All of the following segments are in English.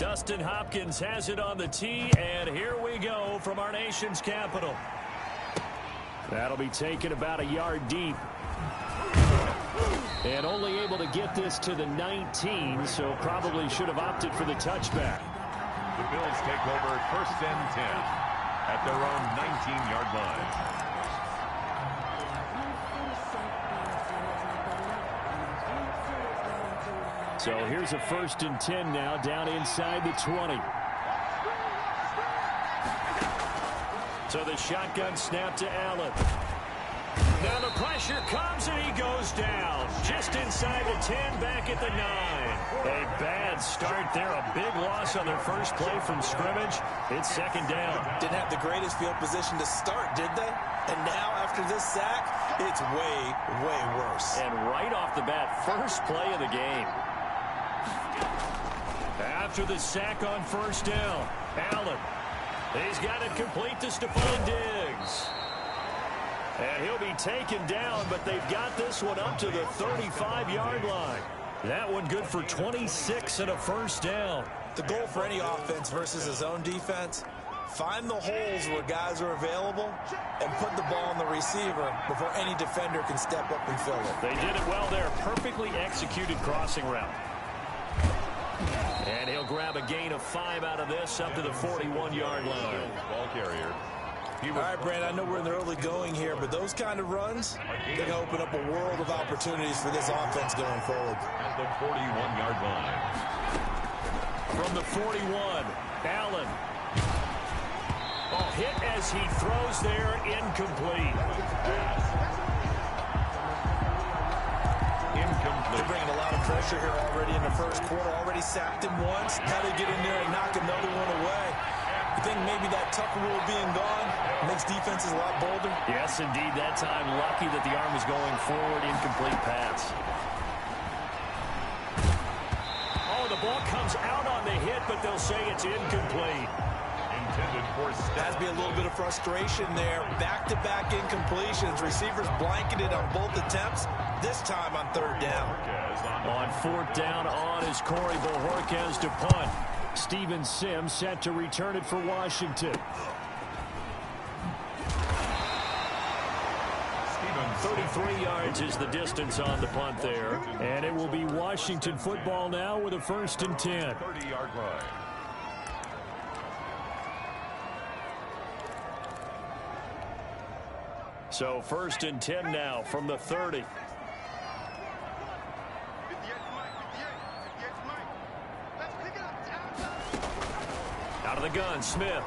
Dustin Hopkins has it on the tee, and here we go from our nation's capital. That'll be taken about a yard deep. And only able to get this to the 19, so probably should have opted for the touchback. The Bills take over 1st and 10 at their own 19-yard line. So here's a 1st and 10 now, down inside the 20. So the shotgun snap to Allen. Now the pressure comes and he goes down. Just inside the 10, back at the 9. A bad start there. A big loss on their first play from scrimmage. It's 2nd down. Didn't have the greatest field position to start, did they? And now after this sack, it's way, way worse. And right off the bat, first play of the game. After the sack on 1st down, Allen. He's got it complete to Stephon Diggs. And he'll be taken down, but they've got this one up to the 35-yard line. That one good for 26 and a 1st down. The goal for any offense versus his own defense, find the holes where guys are available and put the ball on the receiver before any defender can step up and fill it. They did it well there. Perfectly executed crossing route. And he'll grab a gain of 5 out of this up to the 41-yard line. Ball carrier. All right, Brand, I know we're in the early going here, but those kind of runs, they can open up a world of opportunities for this offense going forward. At the 41-yard line. From the 41, Allen. Oh, hit as he throws there, incomplete. They're bringing a lot of pressure here already in the first quarter. Already sacked him once. How to get in there and knock another one away. I think maybe that Tucker rule being gone makes defenses a lot bolder. Yes, indeed. That time, lucky that the arm was going forward. Incomplete pass. Oh, the ball comes out on the hit, but they'll say it's incomplete. Intended for has to be a little bit of frustration there. Back-to-back incompletions. Receivers blanketed on both attempts. This time on 3rd down. On 4th down on is Corey Bojorquez to punt. Steven Sims set to return it for Washington. 33 yards is the distance on the punt there. And it will be Washington football now with a 1st and 10. 30-yard line. So 1st and 10 now from the 30. Out of the gun, Smith.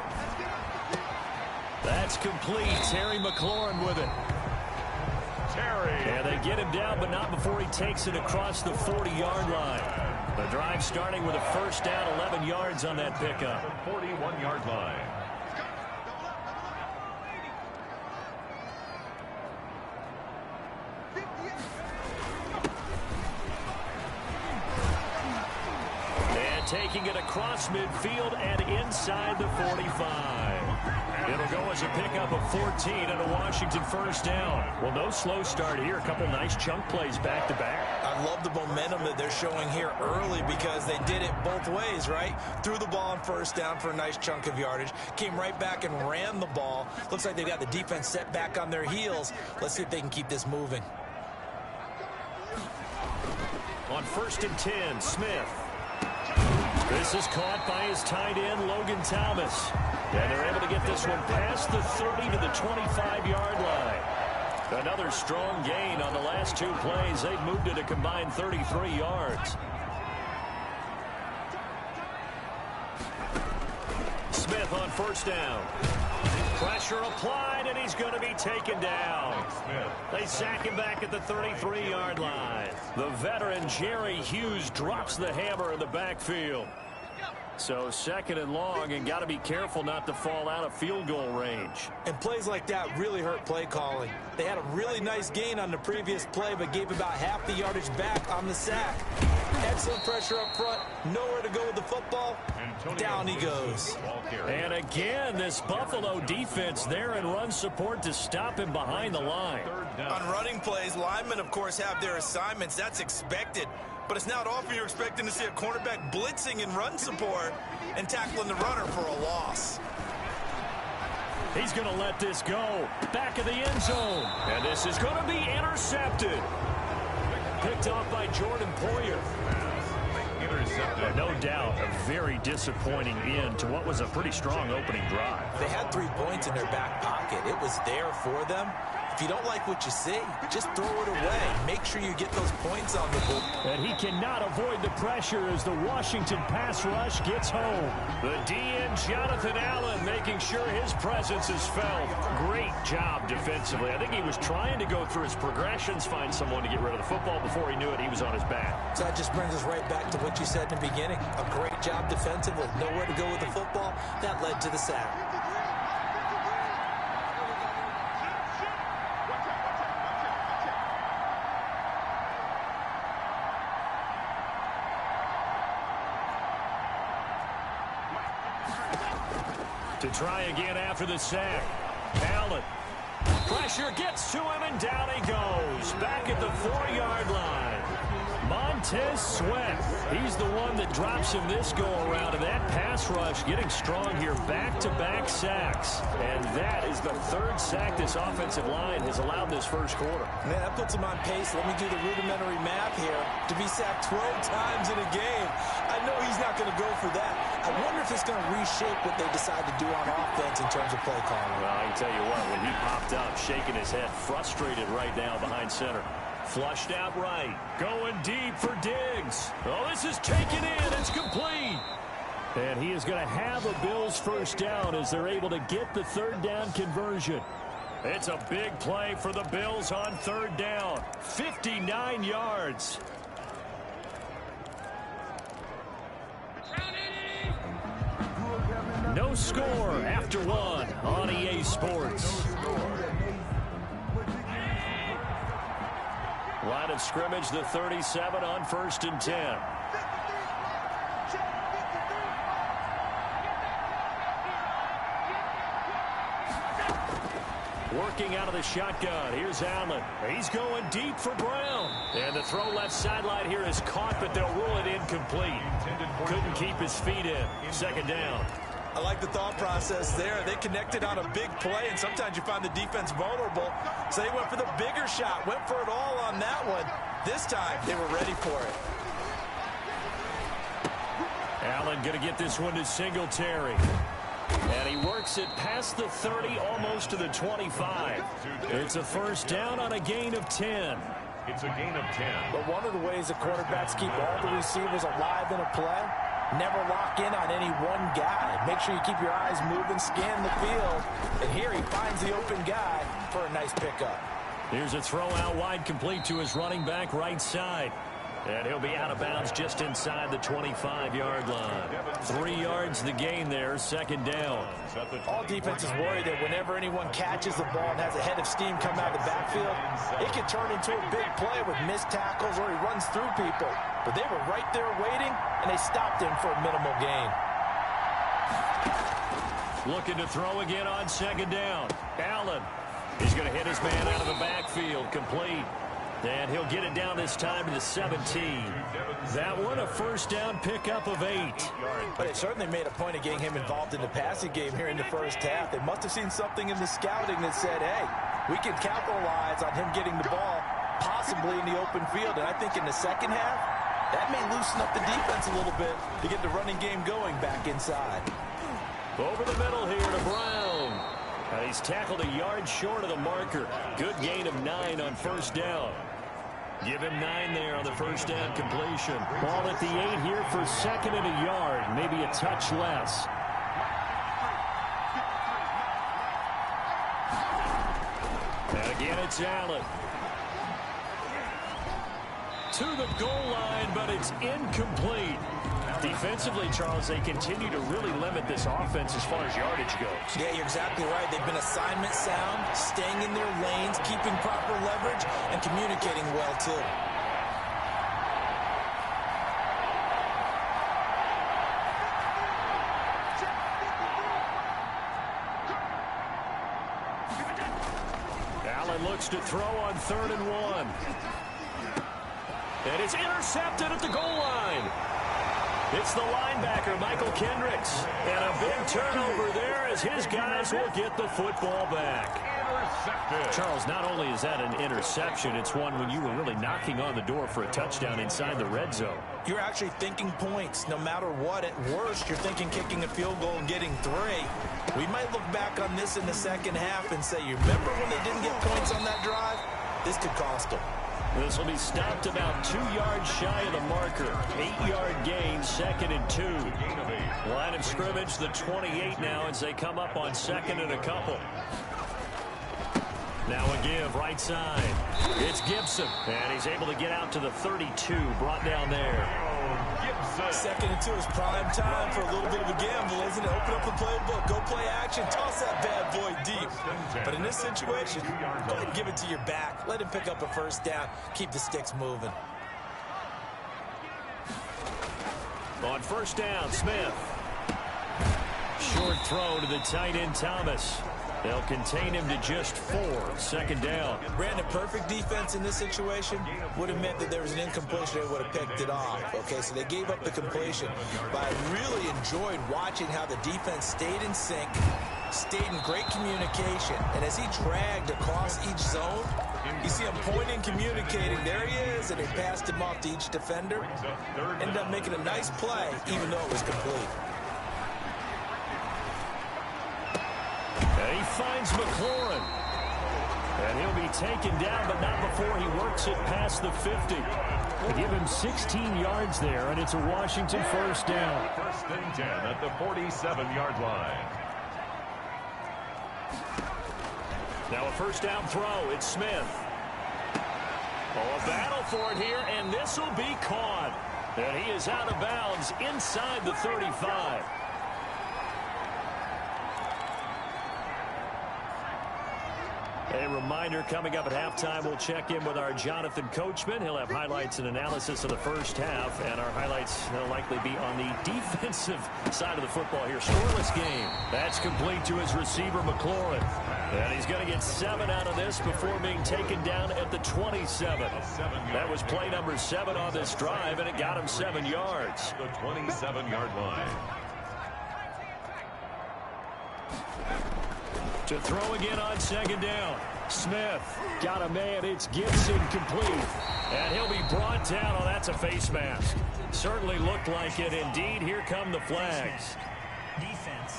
That's complete. Terry McLaurin with it. And they get him down, but not before he takes it across the 40-yard line. The drive starting with a 1st down, 11 yards on that pickup. 41-yard line. Taking it across midfield and inside the 45. It'll go as a pickup of 14 and a Washington 1st down. Well, no slow start here. A couple nice chunk plays back-to-back. I love the momentum that they're showing here early because they did it both ways, right? Threw the ball on 1st down for a nice chunk of yardage. Came right back and ran the ball. Looks like they've got the defense set back on their heels. Let's see if they can keep this moving. On 1st and 10, Smith. This is caught by his tight end, Logan Thomas. And they're able to get this one past the 30 to the 25-yard line. Another strong gain on the last 2 plays. They've moved it a combined 33 yards. Smith on 1st down. Pressure applied, and he's going to be taken down. They sack him back at the 33-yard line. The veteran Jerry Hughes drops the hammer in the backfield. So 2nd and long, and got to be careful not to fall out of field goal range. And plays like that really hurt play calling. They had a really nice gain on the previous play, but gave about half the yardage back on the sack. Excellent pressure up front. Nowhere to go with the football. Down he goes. And again, this Buffalo defense there in run support to stop him behind the line. On running plays, linemen, of course, have their assignments. That's expected. but it's not often you're expecting to see a cornerback blitzing in run support and tackling the runner for a loss. He's going to let this go. Back of the end zone. And this is going to be intercepted. Picked off by Jordan Poyer. No doubt, a very disappointing end to what was a pretty strong opening drive. They had 3 points in their back pocket. It was there for them. If you don't like what you see, just throw it away. Make sure you get those points on the board. And he cannot avoid the pressure as the Washington pass rush gets home. The DN, Jonathan Allen, making sure his presence is felt. Great job defensively. I think he was trying to go through his progressions, find someone to get rid of the football. Before he knew it, he was on his back. So that just brings us right back to what you said in the beginning. A great job defensively. Nowhere to go with the football. That led to the sack. To try again after the sack. Allen. Pressure gets to him, and down he goes. Back at the 4-yard line. Montez Sweat. He's the one that drops him this go-around. And that pass rush getting strong here. Back-to-back sacks. And that is the 3rd sack this offensive line has allowed this first quarter. Man, that puts him on pace. Let me do the rudimentary math here. To be sacked 12 times in a game. I know he's not going to go for that. I wonder if it's going to reshape what they decide to do on offense in terms of play calling. Well, I can tell you what, when he popped up, shaking his head, frustrated right now behind center. Flushed out right. Going deep for Diggs. Oh, this is taken in. It's complete. And he is going to have a Bills first down as they're able to get the 3rd down conversion. It's a big play for the Bills on 3rd down. 59 yards. No score after 1 on EA Sports. Line of scrimmage, the 37 on 1st and 10. Working out of the shotgun. Here's Allen. He's going deep for Brown. And the throw left sideline here is caught, but they'll rule it incomplete. Couldn't keep his feet in. 2nd down. I like the thought process there. They connected on a big play, and sometimes you find the defense vulnerable. So they went for the bigger shot, went for it all on that one. This time, they were ready for it. Allen going to get this one to Singletary. And he works it past the 30, almost to the 25. It's a first down on a gain of 10. It's a gain of 10. But one of the ways the quarterbacks keep all the receivers alive in a play, never lock in on any one guy. Make sure you keep your eyes moving, scan the field. And here he finds the open guy for a nice pickup. Here's a throw out wide, complete to his running back right side. And he'll be out of bounds just inside the 25-yard line. 3 yards the gain there, 2nd down. All defenses worry that whenever anyone catches the ball and has a head of steam come out of the backfield, it can turn into a big play with missed tackles or he runs through people. But they were right there waiting, and they stopped him for a minimal gain. Looking to throw again on 2nd down. Allen. He's going to hit his man out of the backfield, complete. And he'll get it down this time to the 17. That one a first down pickup of 8. But it certainly made a point of getting him involved in the passing game here in the first half. They must have seen something in the scouting that said, hey, we can capitalize on him getting the ball possibly in the open field. And I think in the second half, that may loosen up the defense a little bit to get the running game going back inside. Over the middle here to Brown. He's tackled a yard short of the marker. Good gain of 9 on first down. Give him 9 there on the first down completion. Ball at the 8 here for 2nd and a yard. Maybe a touch less. And again, it's Allen. To the goal line, but it's incomplete. Defensively, Charles, they continue to really limit this offense as far as yardage goes. Yeah, you're exactly right. They've been assignment sound, staying in their lanes, keeping proper leverage, and communicating well, too. Allen looks to throw on 3rd and 1. And it's intercepted at the goal line. It's the linebacker, Michael Kendricks. And a big turnover there as his guys will get the football back. Charles, not only is that an interception, it's one when you were really knocking on the door for a touchdown inside the red zone. You're actually thinking points. No matter what, at worst, you're thinking kicking a field goal and getting 3. We might look back on this in the second half and say, you remember when they didn't get points on that drive? This could cost them. This will be stopped about 2 yards shy of the marker. 8-yard gain, 2nd and 2. Line of scrimmage, the 28 now as they come up on 2nd and a couple. Now a give, right side. It's Gibson, and he's able to get out to the 32, brought down there. 2nd and 2 is prime time for a little bit of a gamble, isn't it? Open up the playbook, go play action, toss that bad boy deep. But in this situation, go ahead and give it to your back. Let him pick up a first down. Keep the sticks moving. On first down, Smith. Short throw to the tight end, Thomas. They'll contain him to just 4. 2nd down. Brandon, perfect defense in this situation would have meant that there was an incompletion. They would have picked it off. Okay, so they gave up the completion. But I really enjoyed watching how the defense stayed in sync, stayed in great communication. And as he dragged across each zone, you see him pointing, communicating. There he is, and they passed him off to each defender. Ended up making a nice play, even though it was complete. And he finds McLaurin. And he'll be taken down, but not before he works it past the 50. They give him 16 yards there, and it's a Washington first down. 1st and 10 at the 47-yard line. Now a first down throw. It's Smith. Oh, a battle for it here, and this will be caught. And he is out of bounds inside the 35. A reminder, coming up at halftime, we'll check in with our Jonathan Coachman. He'll have highlights and analysis of the first half, and our highlights will likely be on the defensive side of the football here. Scoreless game. That's complete to his receiver, McLaurin. And he's going to get 7 out of this before being taken down at the 27. That was play number 7 on this drive, and it got him 7 yards. The 27-yard line. To throw again on 2nd down. Smith got a man. It's Gibson complete. And he'll be brought down. Oh, that's a face mask. Certainly looked like it. Indeed, here come the flags. Defense.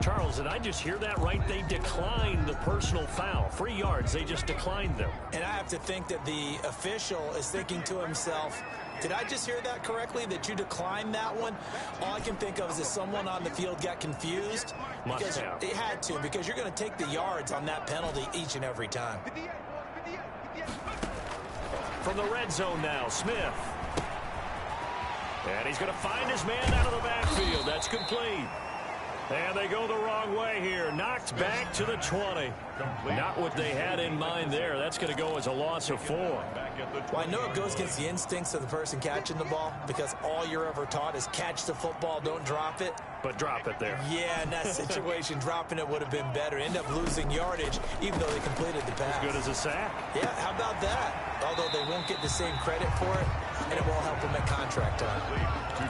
Charles, did I just hear that right? They declined the personal foul. 3 yards. They just declined them. And I have to think that the official is thinking to himself, did I just hear that correctly, that you declined that one? All I can think of is that someone on the field got confused. Must have. They had to, because you're going to take the yards on that penalty each and every time. From the red zone now, Smith. And he's going to find his man out of the backfield. That's complete. And they go the wrong way here. Knocked back to the 20. Not what they had in mind there. That's going to go as a loss of 4. Well, I know it goes against the instincts of the person catching the ball, because all you're ever taught is catch the football, don't drop it. But drop it there. Yeah, in that situation, dropping it would have been better. End up losing yardage, even though they completed the pass. As good as a sack. Yeah, how about that? Although they won't get the same credit for it, and it won't help them at contract time.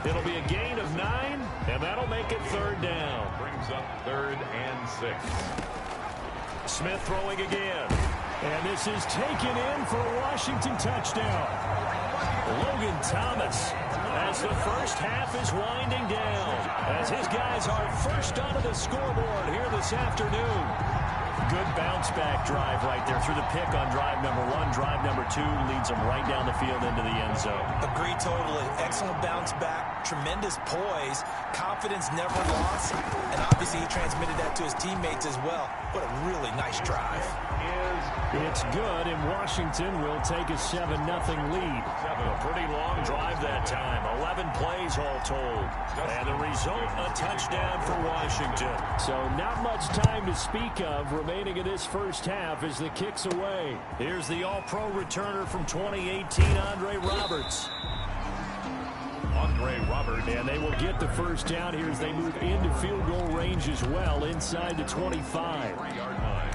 It'll be a gain of 9, and that'll make it 3rd down. Brings up 3rd and 6. Smith throwing again. And this is taken in for a Washington touchdown. Logan Thomas, as the first half is winding down, as his guys are first onto the scoreboard here this afternoon. Good bounce-back drive right there through the pick on drive number 1. Drive number 2 leads them right down the field into the end zone. Agree totally. Excellent bounce-back, tremendous poise, confidence never lost, and obviously he transmitted that to his teammates as well. What a really nice drive. It's good, and Washington will take a 7-0 lead. A pretty long drive that time. 11 plays all told. And the result, a touchdown for Washington. So not much time to speak of remaining in this first half as the kick's away. Here's the all-pro returner from 2018, Andre Roberts. Andre Roberts. And they will get the first down here as they move into field goal range as well, inside the 25. 3-yard line.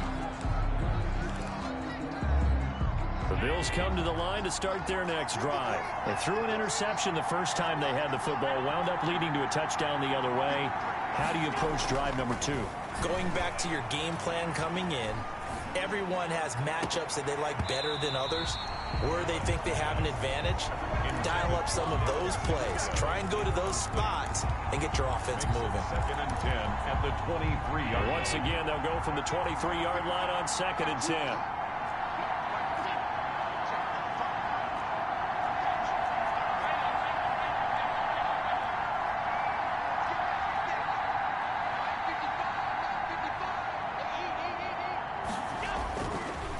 Bills come to the line to start their next drive. They threw an interception the first time they had the football, wound up leading to a touchdown the other way. How do you approach drive number 2? Going back to your game plan coming in, everyone has matchups that they like better than others, where they think they have an advantage. Dial up some of those plays. Try and go to those spots and get your offense moving. 2nd and 10 at the 23-yard line. Once again, they'll go from the 23-yard line on 2nd and 10.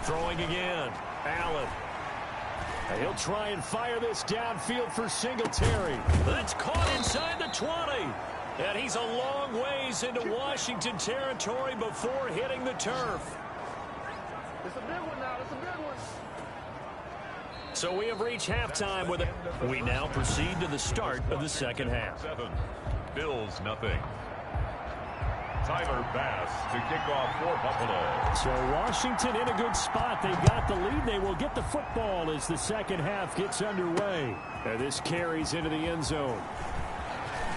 Throwing again. Allen. He'll try and fire this downfield for Singletary. That's caught inside the 20. And he's a long ways into Washington territory before hitting the turf. It's a big one now. It's a big one. So we have reached halftime with it. We now proceed to the start of the second half. 7. Bills nothing. Tyler Bass to kick off for Buffalo. So Washington in a good spot. They've got the lead. They will get the football as the second half gets underway. And this carries into the end zone.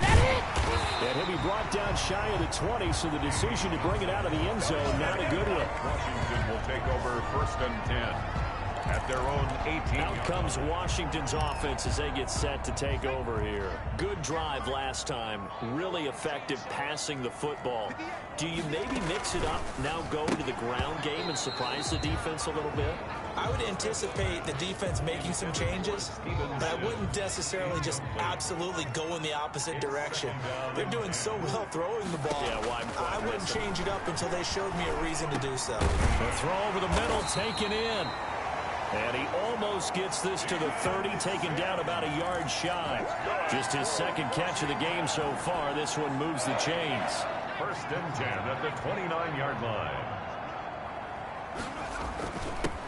And he'll be brought down shy of the 20, so the decision to bring it out of the end zone, not a good one. Washington will take over 1st and 10 at their own 18. Out comes Washington's offense as they get set to take over here. Good drive last time. Really effective passing the football. Do you maybe mix it up, now go to the ground game and surprise the defense a little bit? I would anticipate the defense making some changes, but I wouldn't necessarily just absolutely go in the opposite direction. They're doing so well throwing the ball. Yeah, well, I wouldn't change it up until they showed me a reason to do so. The throw over the middle, taken in. And he almost gets this to the 30, taken down about a yard shy. Just his second catch of the game so far. This one moves the chains. 1st and 10 at the 29-yard line.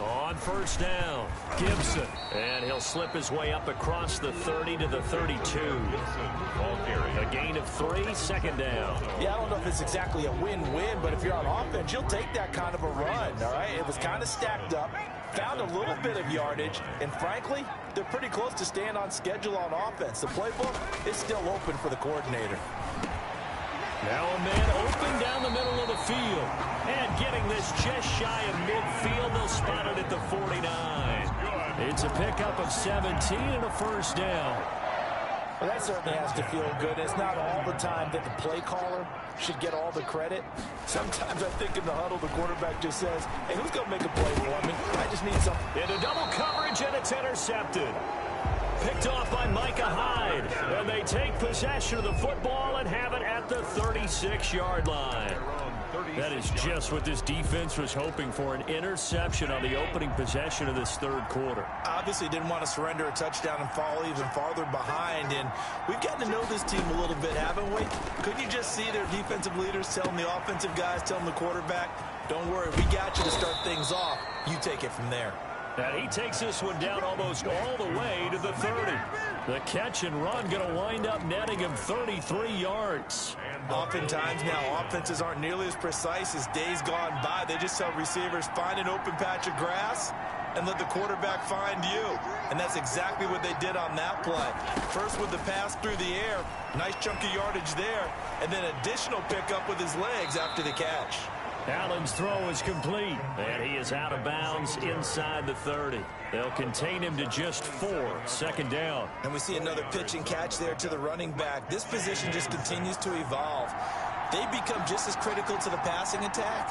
On 1st down, Gibson. And he'll slip his way up across the 30 to the 32. A gain of 3, 2nd down. Yeah, I don't know if it's exactly a win-win, but if you're on offense, you'll take that kind of a run, all right? It was kind of stacked up, found a little bit of yardage, and frankly, they're pretty close to staying on schedule on offense. The playbook is still open for the coordinator. Now a man open down the middle of the field. And getting this just shy of midfield, they'll spot it at the 49. It's a pickup of 17 and a 1st down. Well, that certainly has to feel good. It's not all the time that the play caller should get all the credit. Sometimes I think in the huddle, the quarterback just says, hey, who's going to make a play for me? I just need some. Into double coverage, and it's intercepted. Picked off by Micah Hyde. And they take possession of the football and have it at the 36-yard line. That is just what this defense was hoping for, an interception on the opening possession of this 3rd quarter. Obviously didn't want to surrender a touchdown and fall even farther behind, and we've gotten to know this team a little bit, haven't we? Couldn't you just see their defensive leaders telling the offensive guys, telling the quarterback, don't worry, we got you to start things off. You take it from there. And he takes this one down almost all the way to the 30. The catch and run going to wind up netting him 33 yards. Oftentimes now, offenses aren't nearly as precise as days gone by. They just tell receivers, find an open patch of grass and let the quarterback find you. And that's exactly what they did on that play. First with the pass through the air, nice chunk of yardage there, and then additional pickup with his legs after the catch. Allen's throw is complete, and he is out of bounds inside the 30. They'll contain him to just 4, 2nd down. And we see another pitch and catch there to the running back. This position just continues to evolve. They become just as critical to the passing attack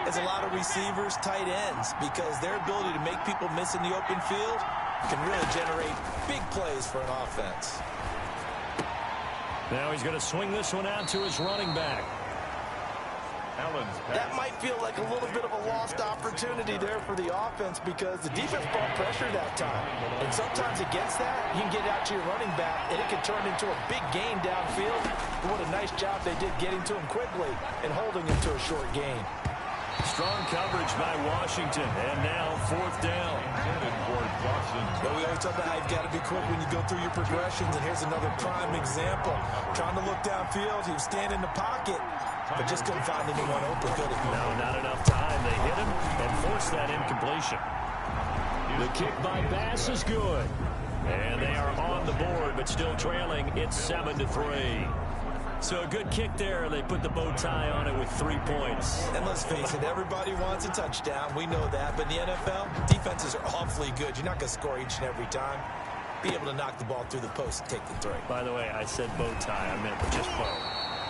as a lot of receivers, tight ends, because their ability to make people miss in the open field can really generate big plays for an offense. Now he's going to swing this one out to his running back. That might feel like a little bit of a lost opportunity there for the offense because the defense brought pressure that time. And sometimes against that, you can get out to your running back, and it can turn into a big gain downfield. But what a nice job they did getting to him quickly and holding him to a short gain. Strong coverage by Washington, and now 4th down. But we always talk about how you've got to be quick when you go through your progressions, and here's another prime example. Trying to look downfield, he was standing in the pocket, but just couldn't find anyone open, could he? No, not enough time. They hit him and forced that incompletion. The kick by Bass is good. And they are on the board, but still trailing. It's 7-3. So a good kick there. They put the bow tie on it with 3 points. And let's face it, everybody wants a touchdown. We know that. But in the NFL, defenses are awfully good. You're not going to score each and every time. Be able to knock the ball through the post and take the three. By the way, I said bow tie. I meant just bow.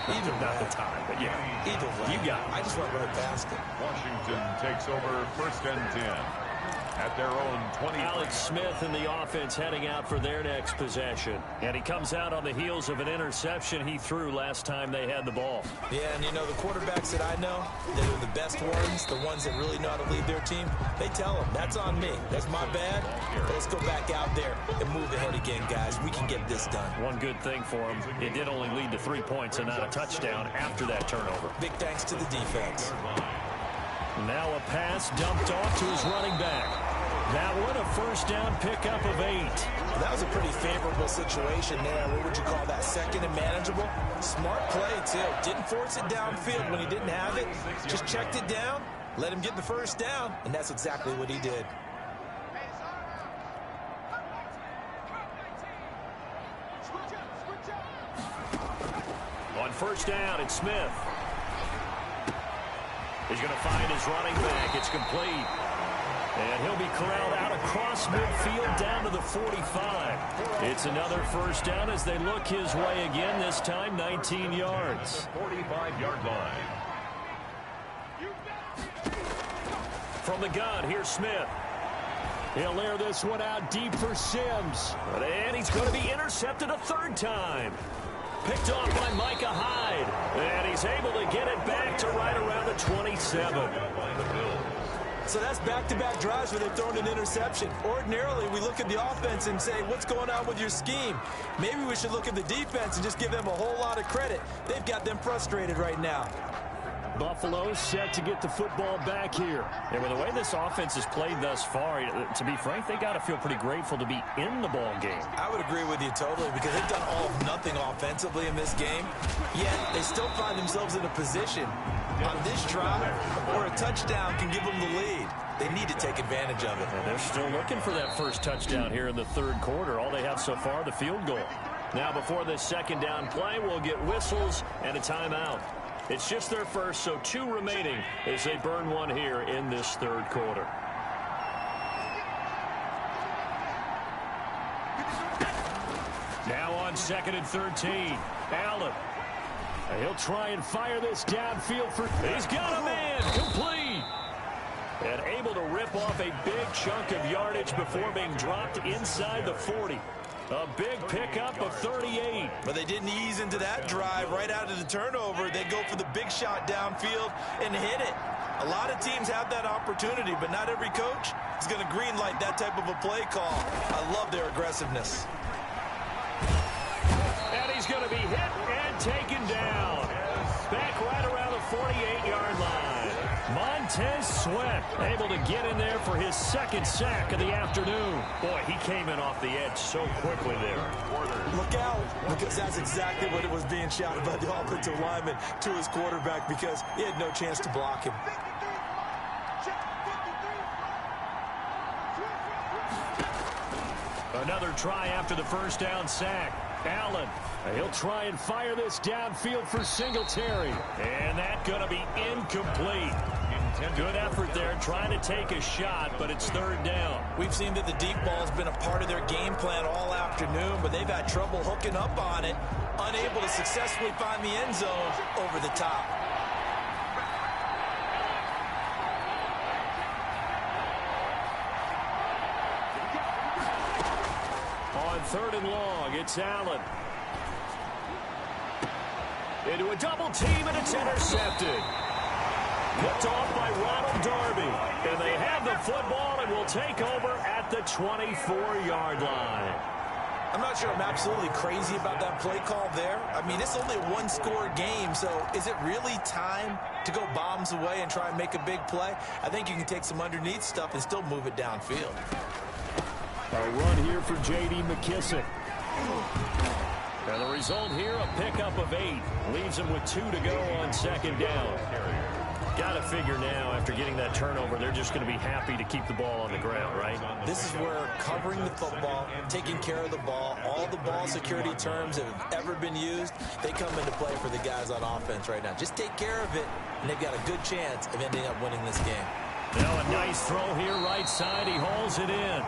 Either not way. the tie, but yeah. Either way. You got it. I just went right past it. Washington takes over 1st and 10 at their own 20. Alex Smith in the offense heading out for their next possession. And he comes out on the heels of an interception he threw last time they had the ball. Yeah, and you know, the quarterbacks that I know, that are the best ones, the ones that really know how to lead their team, they tell them, that's on me. That's my bad. But let's go back out there and move ahead again, guys. We can get this done. One good thing for him, it did only lead to 3 points and not a touchdown after that turnover. Big thanks to the defense. Now a pass dumped off to his running back. That one a 1st down pickup of 8. That was a pretty favorable situation there. What would you call that? 2nd and manageable? Smart play, too. Didn't force it downfield when he didn't have it. Just checked it down, let him get the 1st down, and that's exactly what he did. On 1st down, it's Smith. He's going to find his running back. It's complete. And he'll be corralled out across midfield down to the 45. It's another 1st down as they look his way again, this time 19 yards. 45-yard line. From the gun, here's Smith. He'll air this one out deep for Sims. And he's going to be intercepted a 3rd time. Picked off by Micah Hyde. And he's able to get it back to right around the 27. So that's back-to-back drives where they've thrown an interception. Ordinarily, we look at the offense and say, what's going on with your scheme? Maybe we should look at the defense and just give them a whole lot of credit. They've got them frustrated right now. Buffalo set to get the football back here. And with the way this offense has played thus far, to be frank, they got to feel pretty grateful to be in the ball game. I would agree with you totally because they've done all of nothing offensively in this game, yet they still find themselves in a position on this drive where a touchdown can give them the lead. They need to take advantage of it. And they're still looking for that 1st touchdown here in the 3rd quarter. All they have so far, the field goal. Now before this 2nd down play, we'll get whistles and a timeout. It's just their 1st, so 2 remaining as they burn one here in this 3rd quarter. Now on 2nd and 13, Allen. He'll try and fire this downfield for... He's got a man, complete. And able to rip off a big chunk of yardage before being dropped inside the 40. A big pickup of 38. But they didn't ease into that drive right out of the turnover. They go for the big shot downfield and hit it. A lot of teams have that opportunity, but not every coach is going to greenlight that type of a play call. I love their aggressiveness. And he's going to be hit and taken down. Back right around the 48-yard line. Montez Sweat able to get in there for his 2nd sack of the afternoon. Boy, he came in off the edge so quickly there. Look out, because that's exactly what it was being shouted by the offensive lineman to his quarterback because he had no chance to block him. Another try after the 1st down sack. Allen, he'll try and fire this downfield for Singletary. And that's going to be incomplete. Good effort there, trying to take a shot, but it's 3rd down. We've seen that the deep ball's been a part of their game plan all afternoon, but they've had trouble hooking up on it, unable to successfully find the end zone over the top. On 3rd and long, it's Allen. Into a double team, and it's intercepted. Picked off by Ronald Darby. And they have the football and will take over at the 24-yard line. I'm not sure I'm absolutely crazy about that play call there. I mean, it's only a 1-score game, so is it really time to go bombs away and try and make a big play? I think you can take some underneath stuff and still move it downfield. A run here for J.D. McKissick. And the result here, a pickup of 8. Leaves him with 2 to go on 2nd down. Got to figure now, after getting that turnover, they're just going to be happy to keep the ball on the ground, right? This is where covering the football, taking care of the ball, all the ball security terms that have ever been used, they come into play for the guys on offense right now. Just take care of it, and they've got a good chance of ending up winning this game. Now a nice throw here, right side. He hauls it in.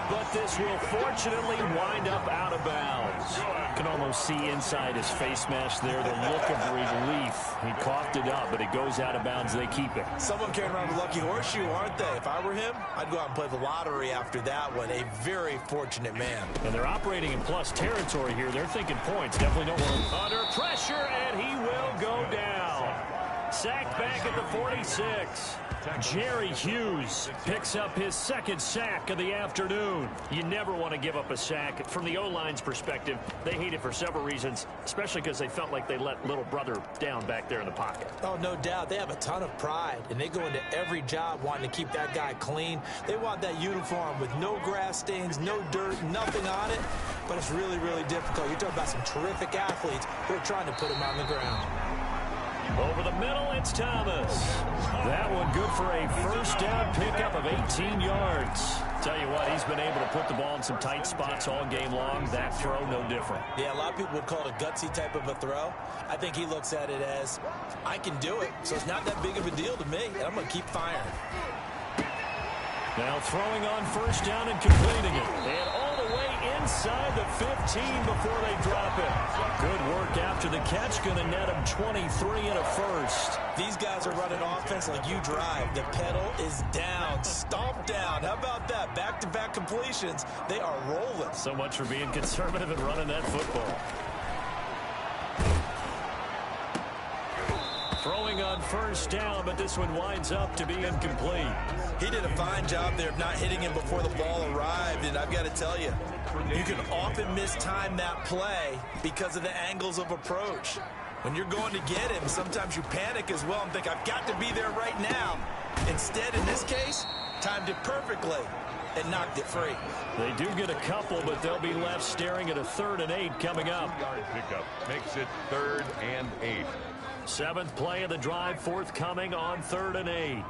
But this will fortunately wind up out of bounds. You can almost see inside his face mask there the look of relief. He coughed it up, but it goes out of bounds. They keep it. Someone carrying around a lucky horseshoe, aren't they? If I were him, I'd go out and play the lottery after that one. A very fortunate man. And they're operating in plus territory here. They're thinking points. Definitely don't want him under pressure, and he will go down. Sacked back at the 46. Jerry Hughes picks up his second sack of the afternoon. You never want to give up a sack. From the O-line's perspective, they hate it for several reasons, especially because they felt like they let little brother down back there in the pocket. Oh, no doubt. They have a ton of pride, and they go into every job wanting to keep that guy clean. They want that uniform with no grass stains, no dirt, nothing on it, but it's really, really difficult. You're talking about some terrific athletes who are trying to put him on the ground. Over the middle, it's Thomas. That one good for a first down pickup of 18 yards. Tell you what, he's been able to put the ball in some tight spots all game long. That throw, no different. Yeah, a lot of people would call it a gutsy type of a throw. I think he looks at it as, I can do it, so it's not that big of a deal to me, and I'm going to keep firing. Now throwing on first down and completing it. And all the way inside the 15 before they drop it. Good work after the catch. Going to net him 23 and a first. These guys are running offense like you drive. The pedal is down, stomped down. How about that? Back-to-back completions. They are rolling. So much for being conservative and running that football. Throwing on first down, but this one winds up to be incomplete. He did a fine job there of not hitting him before the ball arrived, and I've got to tell you, you can often mistime that play because of the angles of approach. When you're going to get him, sometimes you panic as well and think, I've got to be there right now. Instead, in this case, timed it perfectly and knocked it free. They do get a couple, but they'll be left staring at a 3rd and 8 coming up. Yard pickup makes it 3rd and 8. 7th play of the drive, forthcoming on 3rd and 8.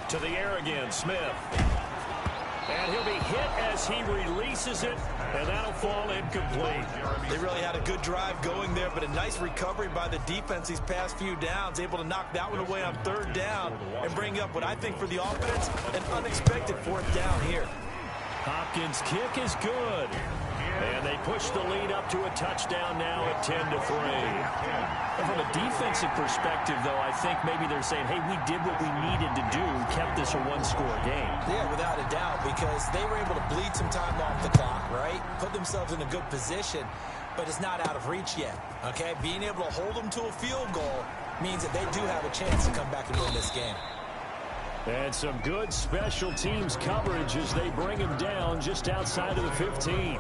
To the air again, Smith. And he'll be hit as he releases it, and that'll fall incomplete. They really had a good drive going there, but a nice recovery by the defense these past few downs, able to knock that one away on 3rd down and bring up what I think for the offense, an unexpected 4th down here. Hopkins' kick is good. And they push the lead up to a touchdown now at 10-3. And from a defensive perspective, though, I think maybe they're saying, hey, we did what we needed to do, kept this a one-score game. Yeah, without a doubt, because they were able to bleed some time off the clock, right? Put themselves in a good position, but it's not out of reach yet, okay? Being able to hold them to a field goal means that they do have a chance to come back and win this game. And some good special teams coverage as they bring him down just outside of the 15.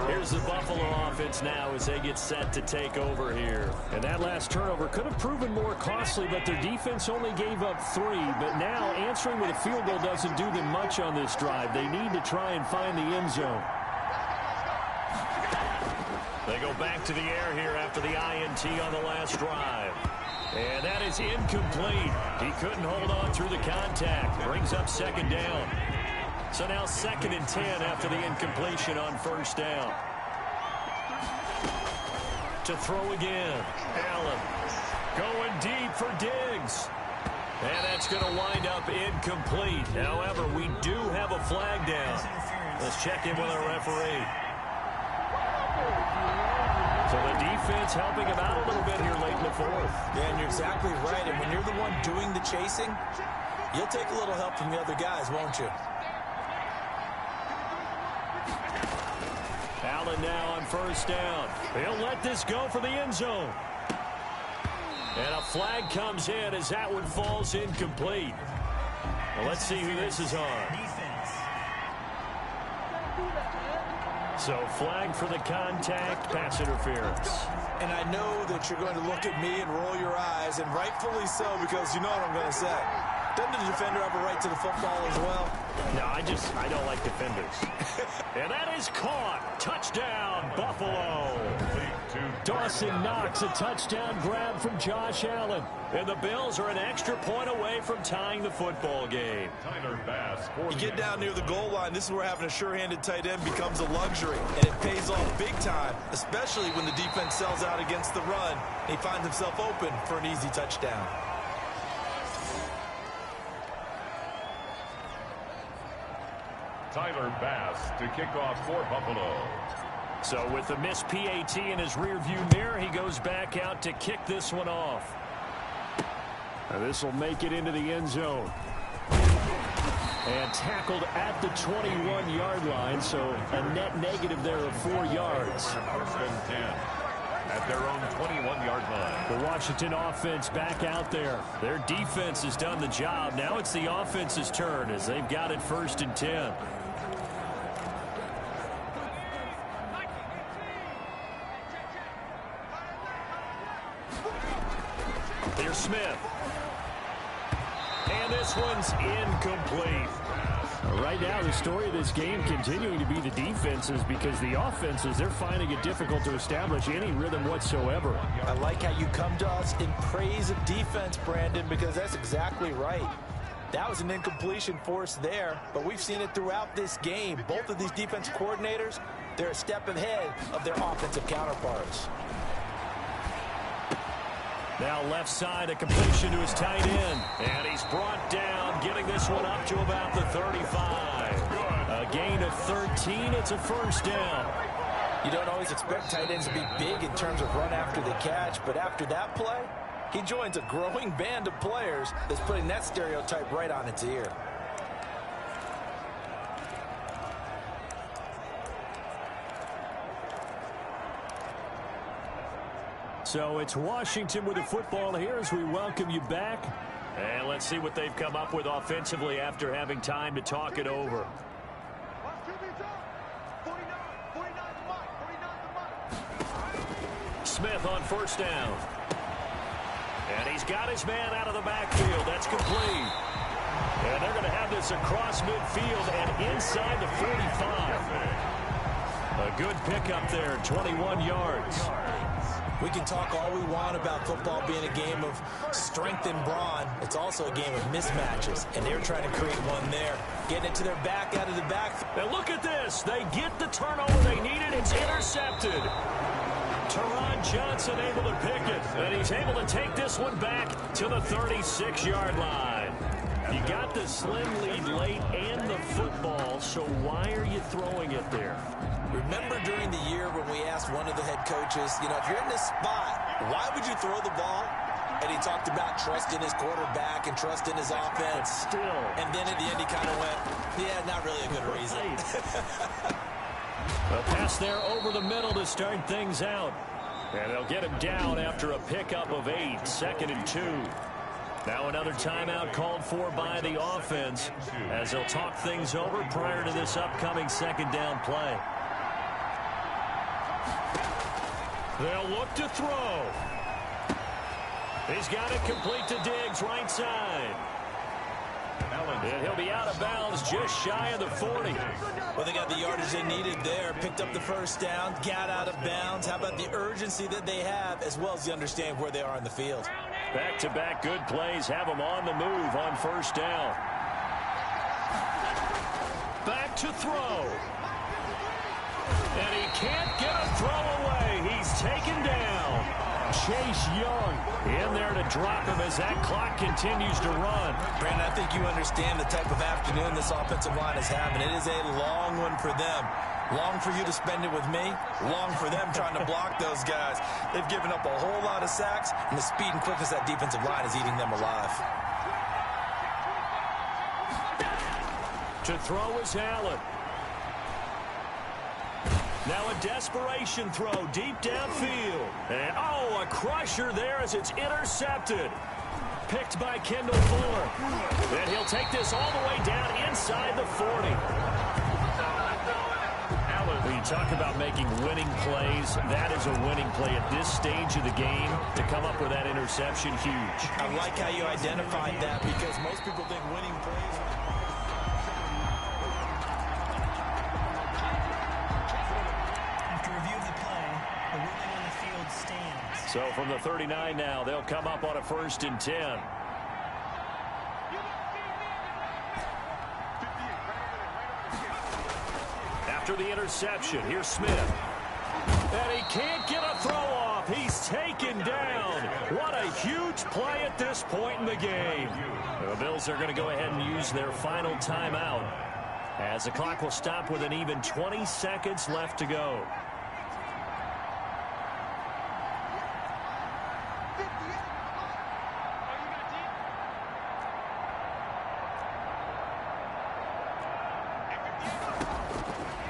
Here's the Buffalo offense now as they get set to take over here. And that last turnover could have proven more costly, but their defense only gave up 3. But now answering with a field goal doesn't do them much on this drive. They need to try and find the end zone. They go back to the air here after the INT on the last drive. And that is incomplete. He couldn't hold on through the contact. Brings up 2nd down. So now 2nd and 10 after the incompletion on 1st down. To throw again. Allen going deep for Diggs. And that's going to wind up incomplete. However, we do have a flag down. Let's check in with our referee. So the defense helping him out a little bit here late in the 4th. Yeah, and you're exactly right. And when you're the one doing the chasing, you'll take a little help from the other guys, won't you? Allen now on 1st down. He'll let this go for the end zone. And a flag comes in as that one falls incomplete. Well, let's see who this is on. So flag for the contact, pass interference. And I know that you're going to look at me and roll your eyes, and rightfully so, because you know what I'm going to say. Doesn't the defender have a right to the football as well? No, I don't like defenders. And that is caught. Touchdown, Buffalo. Dawson Knox, a touchdown grab from Josh Allen. And the Bills are an extra point away from tying the football game. You get down near the goal line, this is where having a sure-handed tight end becomes a luxury. And it pays off big time, especially when the defense sells out against the run. And he finds himself open for an easy touchdown. Tyler Bass to kick off for Buffalo. So with the missed PAT in his rearview mirror, he goes back out to kick this one off. Now this will make it into the end zone. And tackled at the 21-yard line, so a net negative there of 4 yards. First and 10 at their own 21-yard line. The Washington offense back out there. Their defense has done the job. Now it's the offense's turn as they've got it 1st and 10. Here's Smith. And this one's incomplete. Right now, the story of this game continuing to be the defenses, because the offenses, they're finding it difficult to establish any rhythm whatsoever. I like how you come to us in praise of defense, Brandon, because that's exactly right. That was an incompletion forced there, but we've seen it throughout this game. Both of these defense coordinators, they're a step ahead of their offensive counterparts. Now left side, a completion to his tight end. And he's brought down, getting this one up to about the 35. A gain of 13. It's a 1st down. You don't always expect tight ends to be big in terms of run after the catch, but after that play, he joins a growing band of players that's putting that stereotype right on its ear. So it's Washington with the football here as we welcome you back. And let's see what they've come up with offensively after having time to talk it over. Smith on 1st down. And he's got his man out of the backfield. That's complete. And they're going to have this across midfield and inside the 45. A good pickup there, 21 yards. We can talk all we want about football being a game of strength and brawn. It's also a game of mismatches, and they're trying to create one there. Getting it to their back out of the back. Now look at this. They get the turnover they needed. It's intercepted. Teron Johnson able to pick it, and he's able to take this one back to the 36-yard line. You got the slim lead late and the football, so why are you throwing it there? Remember during the year when we asked one of the head coaches, you know, if you're in this spot, why would you throw the ball? And he talked about trust in his quarterback and trust in his offense. But still. And then at the end he kind of went, yeah, not really a good reason. A pass there over the middle to start things out. And they'll get him down after a pickup of 8, 2nd and 2. Now another timeout called for by the offense as they'll talk things over prior to this upcoming 2nd down play. They'll look to throw. He's got it complete to Diggs, right side. And he'll be out of bounds just shy of the 40. Well, they got the yardage they needed there. Picked up the 1st down, got out of bounds. How about the urgency that they have, as well as the understanding where they are in the field? Back-to-back good plays have them on the move on 1st down. Back to throw. And he can't get a throw away. He's taken down. Chase Young in there to drop him as that clock continues to run. Brandon, I think you understand the type of afternoon this offensive line is having. It is a long one for them. Long for you to spend it with me. Long for them trying to block those guys. They've given up a whole lot of sacks, and the speed and quickness of that defensive line is eating them alive. To throw is Allen. Now a desperation throw deep downfield. And, oh, a crusher there as it's intercepted. Picked by Kendall Fuller. And he'll take this all the way down inside the 40. The talk about making winning plays. That is a winning play at this stage of the game. To come up with that interception, huge. I like how you identified that because most people think winning plays. After review of the play, the ruling on the field stands. So from the 39 now, they'll come up on a 1st and 10. After the interception, here's Smith. And he can't get a throw off. He's taken down. What a huge play at this point in the game. The Bills are going to go ahead and use their final timeout as the clock will stop with an even 20 seconds left to go.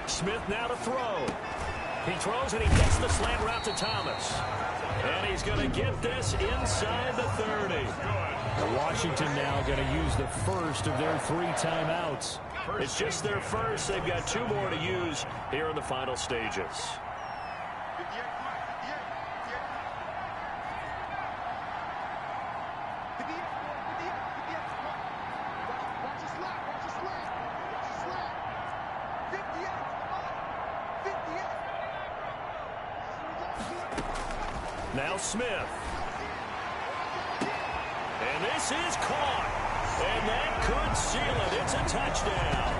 Smith now to throw. He throws and he gets the slant route to Thomas. And he's going to get this inside the 30. Washington now going to use the first of their 3 timeouts. It's just their first. They've got 2 more to use here in the final stages. Now Smith. And this is caught. And that could seal it. It's a touchdown.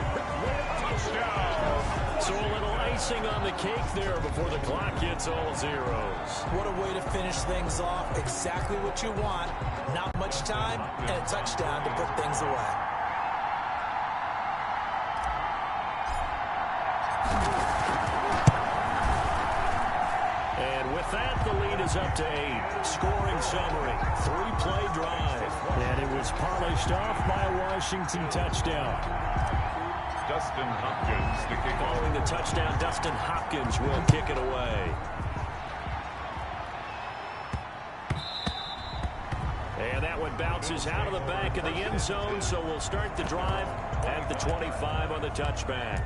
So a little icing on the cake there before the clock hits all zeros. What a way to finish things off. Exactly what you want. Not much time and a touchdown to put things away. That, the lead is up to 8. Scoring summary, 3-play drive. And it was polished off by a Washington touchdown. Dustin Hopkins to kick off. Following the touchdown, Dustin Hopkins will kick it away. And that one bounces out of the back of the end zone, so we'll start the drive at the 25 on the touchback.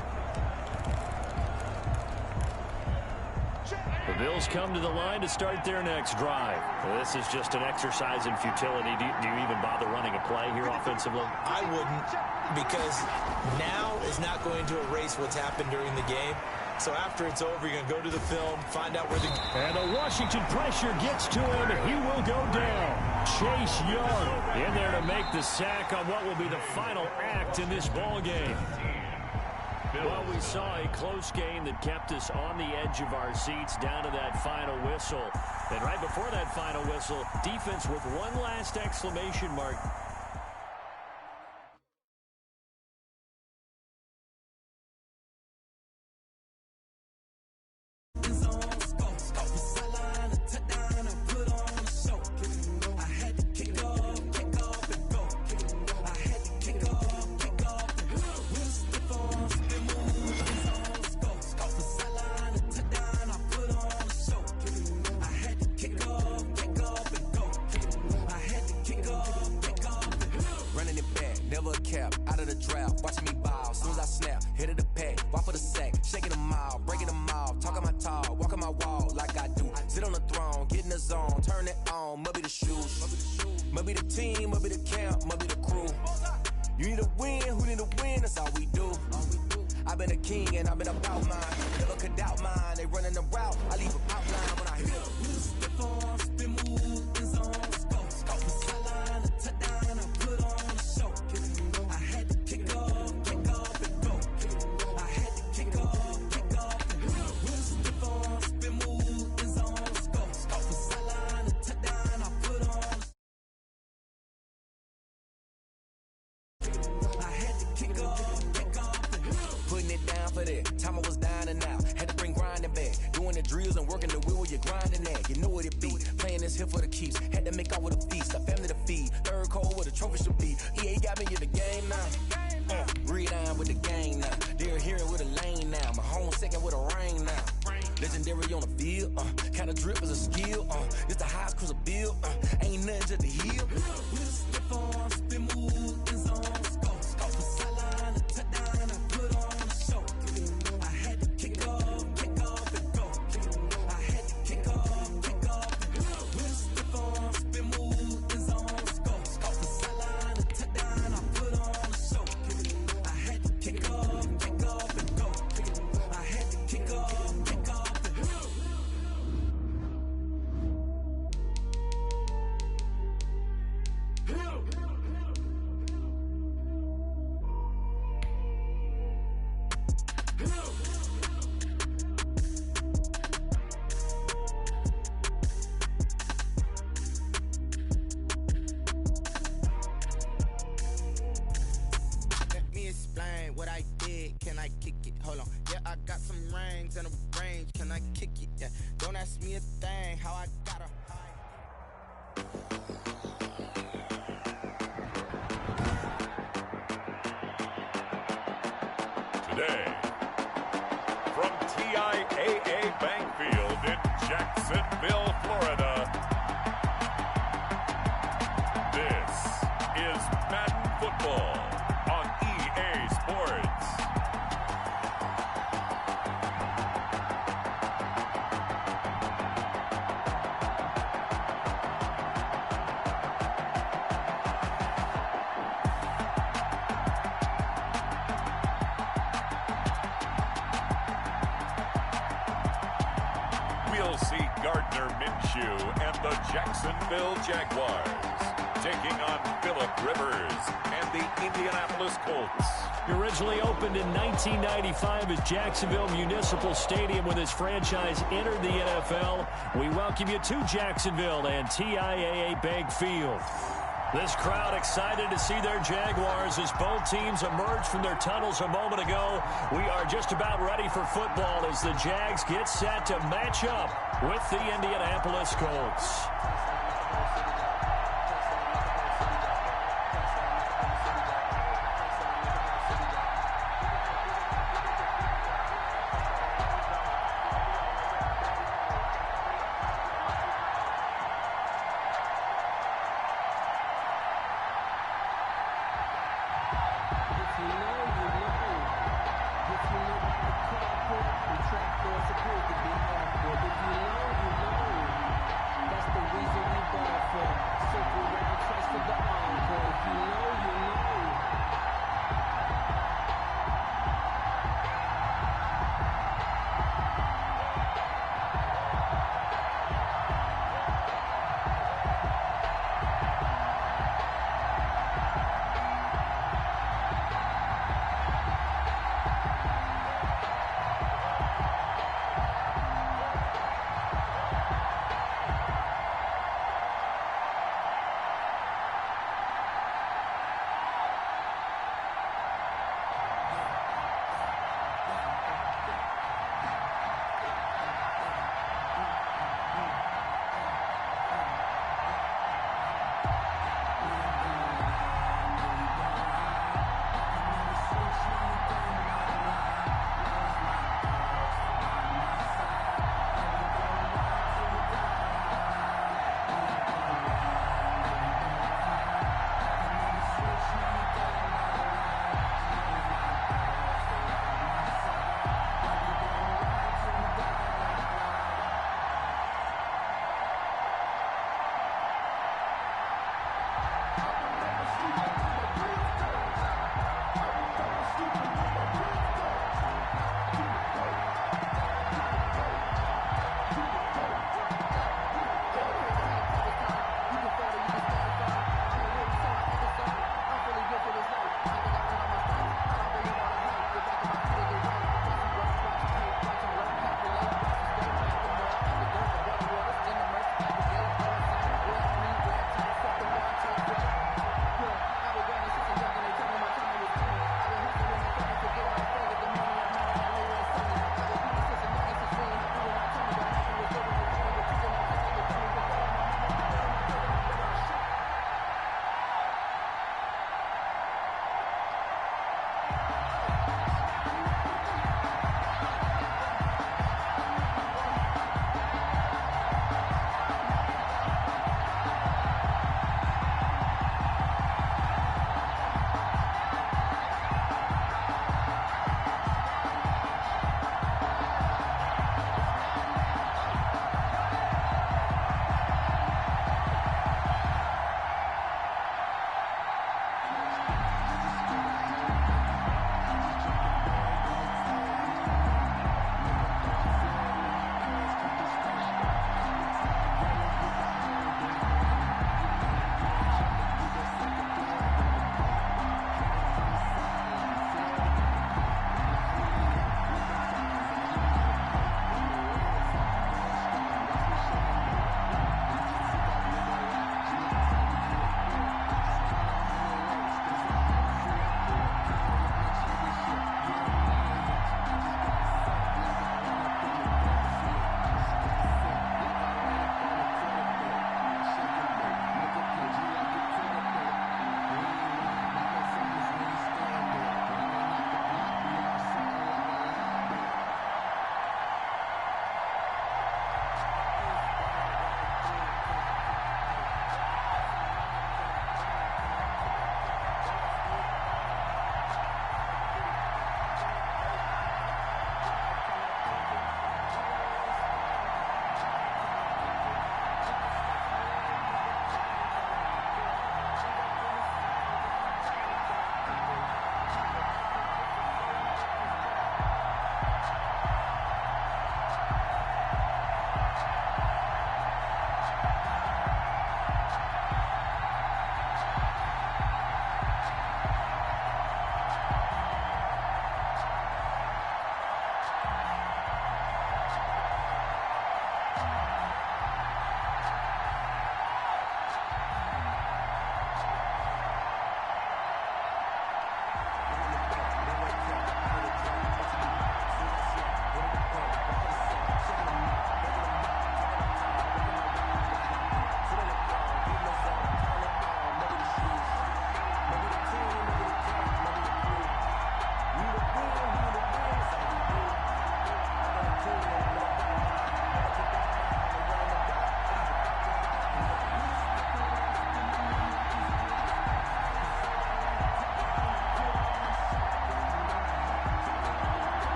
The Bills come to the line to start their next drive. This is just an exercise in futility. Do you even bother running a play here offensively? I wouldn't, because now is not going to erase what's happened during the game. So after it's over, you're going to go to the film, find out where the... And the Washington pressure gets to him, and he will go down. Chase Young in there to make the sack on what will be the final act in this ball game. Well, we saw a close game that kept us on the edge of our seats down to that final whistle. And right before that final whistle, defense with one last exclamation mark. Let me explain what I did. Can I kick it? Hold on. Yeah, I got some rings and a range. Can I kick it? Yeah. Don't ask me a thing. How I got a Today, from TIAA Bank Field in Jacksonville, Florida, this is Madden Football on EA Sports. We'll see Gardner Minshew and the Jacksonville Jaguars taking on Phillip Rivers and the Indianapolis Colts. He originally opened in 1995 as Jacksonville Municipal Stadium when his franchise entered the NFL. We welcome you to Jacksonville and TIAA Bank Field. This crowd excited to see their Jaguars as both teams emerged from their tunnels a moment ago. We are just about ready for football as the Jags get set to match up with the Indianapolis Colts.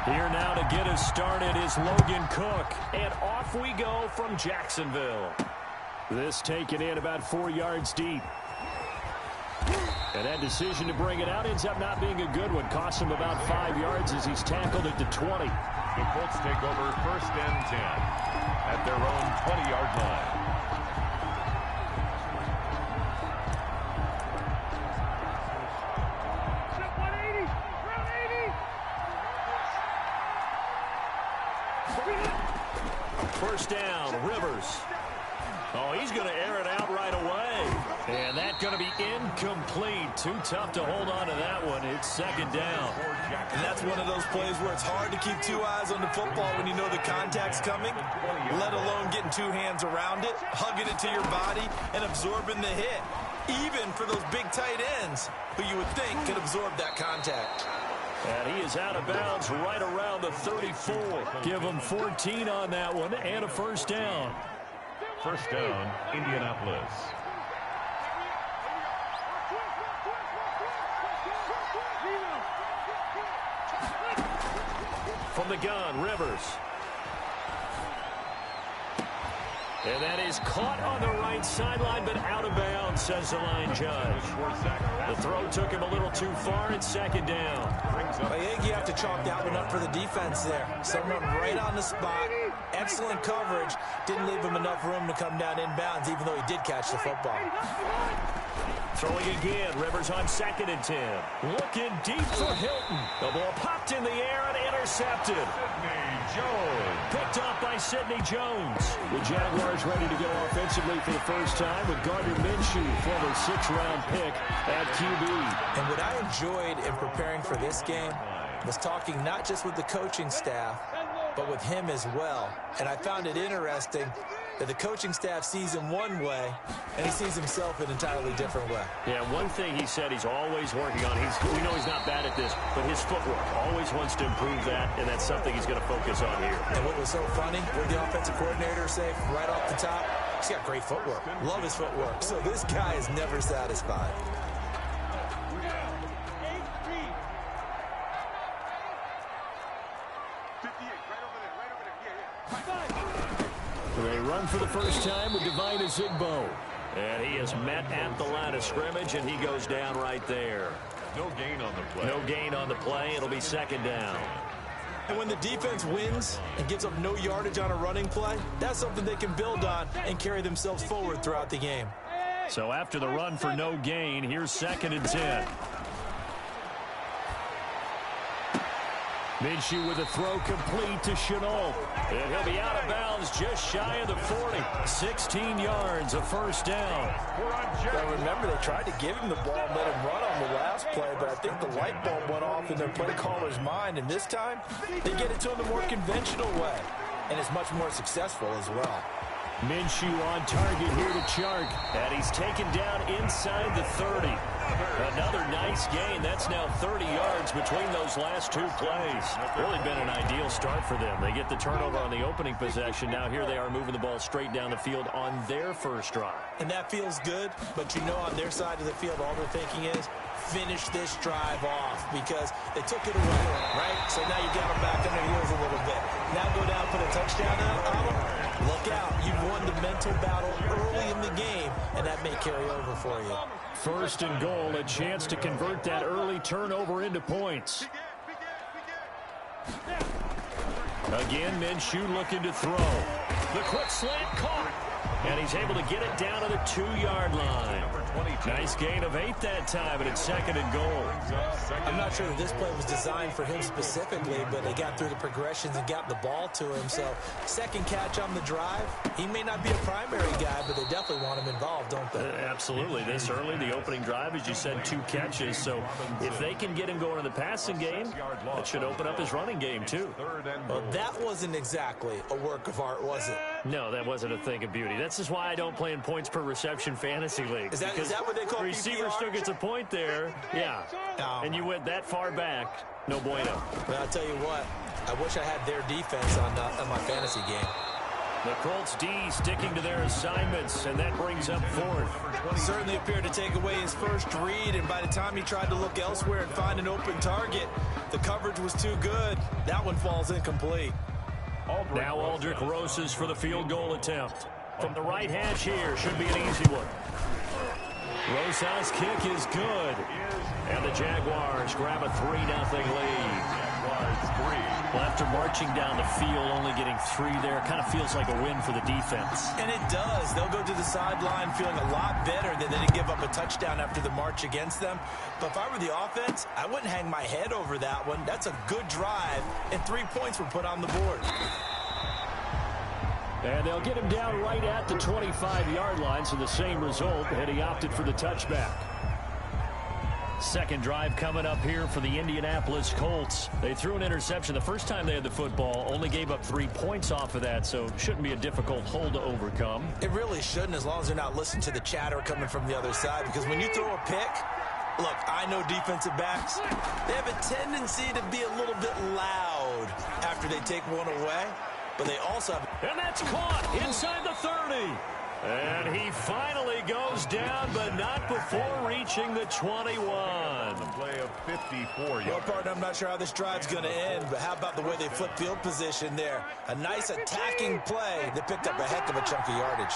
Here now to get us started is Logan Cook. And off we go from Jacksonville. This taken in about 4 yards deep. And that decision to bring it out ends up not being a good one. Costs him about 5 yards as he's tackled at the 20. The Colts take over 1st and 10 at their own 20-yard line. First down, Rivers. Oh, he's going to air it out right away. And that's going to be incomplete. Too tough to hold on to that one. It's second down. And that's one of those plays where it's hard to keep 2 eyes on the football when you know the contact's coming, let alone getting 2 hands around it, hugging it to your body, and absorbing the hit. Even for those big tight ends who you would think could absorb that contact. And he is out of bounds right around the 34. Give him 14 on that one and a first down. First down, Indianapolis. From the gun, Rivers. And that is caught on the right sideline, but out of bounds, says the line judge. The throw took him a little too far. It's second down. I think you have to chalk that one up for the defense there. Someone right on the spot. Excellent coverage. Didn't leave him enough room to come down inbounds, even though he did catch the football. Throwing again, Rivers on 2nd and 10. Looking deep for Hilton. The ball popped in the air and intercepted. Picked off by Sidney Jones. The Jaguars ready to go offensively for the first time with Gardner Minshew, former 6th-round pick at QB. And what I enjoyed in preparing for this game was talking not just with the coaching staff, but with him as well. And I found it interesting that the coaching staff sees him one way, and he sees himself an entirely different way. Yeah, one thing he said he's always working on, we know he's not bad at this, but his footwork, always wants to improve that, and that's something he's going to focus on here. And what was so funny, what the offensive coordinator say right off the top, he's got great footwork. Love his footwork. So this guy is never satisfied. They run for the first time with Divine Azigbo. And he is met at the line of scrimmage, and he goes down right there. No gain on the play. No gain on the play. It'll be second down. And when the defense wins and gives up no yardage on a running play, that's something they can build on and carry themselves forward throughout the game. So after the run for no gain, here's 2nd and 10. Minshew with a throw complete to Chenault. And he'll be out of bounds just shy of the 40. 16 yards, a first down. Now remember, they tried to give him the ball and let him run on the last play, but I think the light bulb went off in their play caller's mind. And this time, they get it to him the more conventional way. And it's much more successful as well. Minshew on target here to Chark. And he's taken down inside the 30. Another nice gain. That's now 30 yards between those last 2 plays. Really been an ideal start for them. They get the turnover on the opening possession. Now here they are moving the ball straight down the field on their first drive. And that feels good, but you know on their side of the field, all they're thinking is finish this drive off because they took it away, right? So now you got them back on their heels a little bit. Now go down, put a touchdown on them. Look out. You've won the mental battle early in the game, and that may carry over for you. First and goal, a chance to convert that early turnover into points. Again, Minshew looking to throw. The quick slant caught. And he's able to get it down to the 2-yard line. Nice gain of 8 that time, and it's 2nd and goal. I'm not sure that this play was designed for him specifically, but they got through the progressions and got the ball to him. So, second catch on the drive. He may not be a primary guy, but they definitely want him involved, don't they? Absolutely. This early, the opening drive, as you said, 2 catches. So, if they can get him going in the passing game, that should open up his running game, too. Well, that wasn't exactly a work of art, was it? No, that wasn't a thing of beauty. That's just why I don't play in points per reception fantasy league. Is that what they call receiver PPR? still gets a point there. Yeah. And you went that far back. No bueno. Well, I'll tell you what. I wish I had their defense on my fantasy game. The Colts D sticking to their assignments, and that brings up fourth. Certainly appeared to take away his first read, and by the time he tried to look elsewhere and find an open target, the coverage was too good. That one falls incomplete. Now Aldrich Rosas for the field goal attempt. From the right hash here, should be an easy one. Rosas' kick is good. And the Jaguars grab a 3-0 lead. Well, after marching down the field, only getting 3 there, kind of feels like a win for the defense. And it does. They'll go to the sideline feeling a lot better than they didn't give up a touchdown after the march against them. But if I were the offense, I wouldn't hang my head over that one. That's a good drive, and 3 points were put on the board. And they'll get him down right at the 25-yard line, so the same result, and he opted for the touchback. Second drive coming up here for the Indianapolis Colts. They threw an interception the first time they had the football, only gave up 3 points off of that, so shouldn't be a difficult hole to overcome. It really shouldn't, as long as they're not listening to the chatter coming from the other side, because when you throw a pick, look, I know defensive backs, they have a tendency to be a little bit loud after they take one away, but they also have... And that's caught inside the 30. And he finally goes down, but not before reaching the 21. The play of 54 yards. Well, partner, I'm not sure how this drive's going to end, but how about the way they flip field position there? A nice attacking play that picked up a heck of a chunk of yardage.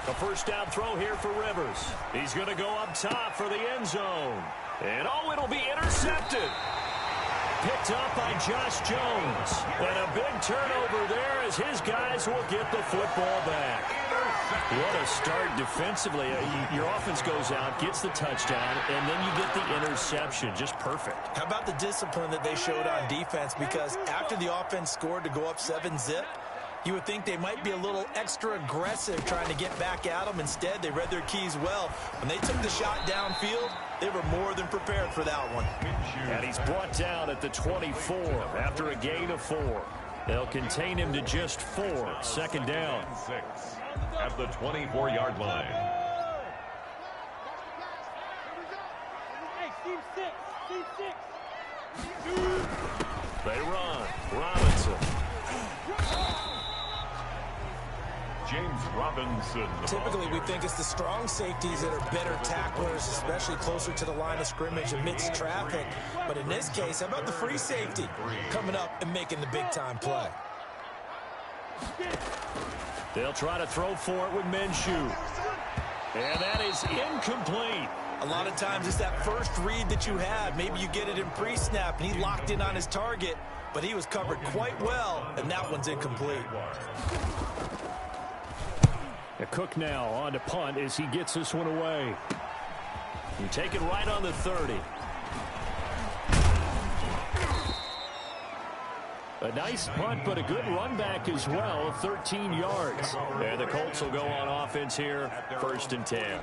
A first down throw here for Rivers. He's going to go up top for the end zone. And, oh, it'll be intercepted. Picked up by Josh Jones. And a big turnover there as his guys will get the football back. What a start defensively. Your offense goes out, gets the touchdown, and then you get the interception. Just perfect. How about the discipline that they showed on defense? Because after the offense scored to go up 7-zip, you would think they might be a little extra aggressive trying to get back at them. Instead, they read their keys well. When they took the shot downfield, they were more than prepared for that one. And he's brought down at the 24 after a gain of 4. They'll contain him to just 4. Second down. 6 at the 24-yard line. They run. Robinson. James Robinson. Typically, we think it's the strong safeties that are better tacklers, especially closer to the line of scrimmage amidst traffic. But in this case, how about the free safety coming up and making the big-time play? They'll try to throw for it with Minshew. And that is incomplete. A lot of times it's that first read that you have. Maybe you get it in pre-snap, and he locked in on his target, but he was covered quite well, and that one's incomplete. Cook now on to punt as he gets this one away. You take it right on the 30. A nice punt, but a good run back as well, 13 yards. And the Colts will go on offense here, 1st and 10.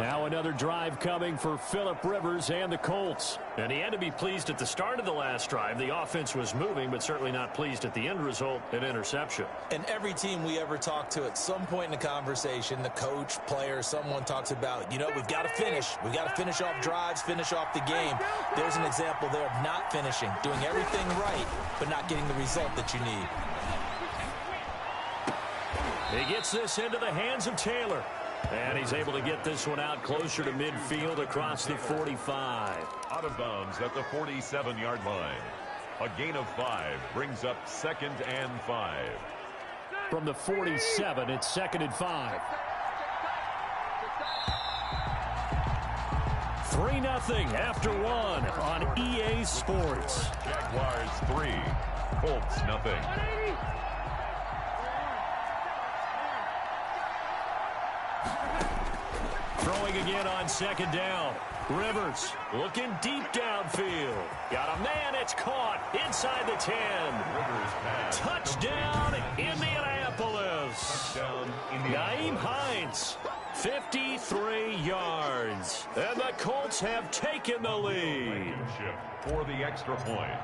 Now another drive coming for Phillip Rivers and the Colts. And he had to be pleased at the start of the last drive. The offense was moving, but certainly not pleased at the end result, an interception. And every team we ever talk to at some point in the conversation, the coach, player, someone talks about, you know, we've got to finish. We've got to finish off drives, finish off the game. There's an example there of not finishing, doing everything right, but not getting the result that you need. He gets this into the hands of Taylor. And he's able to get this one out closer to midfield across the 45. Out of bounds at the 47-yard line. A gain of 5 brings up 2nd and 5. From the 47, it's 2nd and 5. 3-0 after 1 on EA Sports. Jaguars 3, Colts 0. Throwing again on 2nd down. Rivers looking deep downfield. Got a man, it's caught inside the 10. Touchdown, Indianapolis. Nyheim Hines, 53 yards. And the Colts have taken the lead. For the extra point.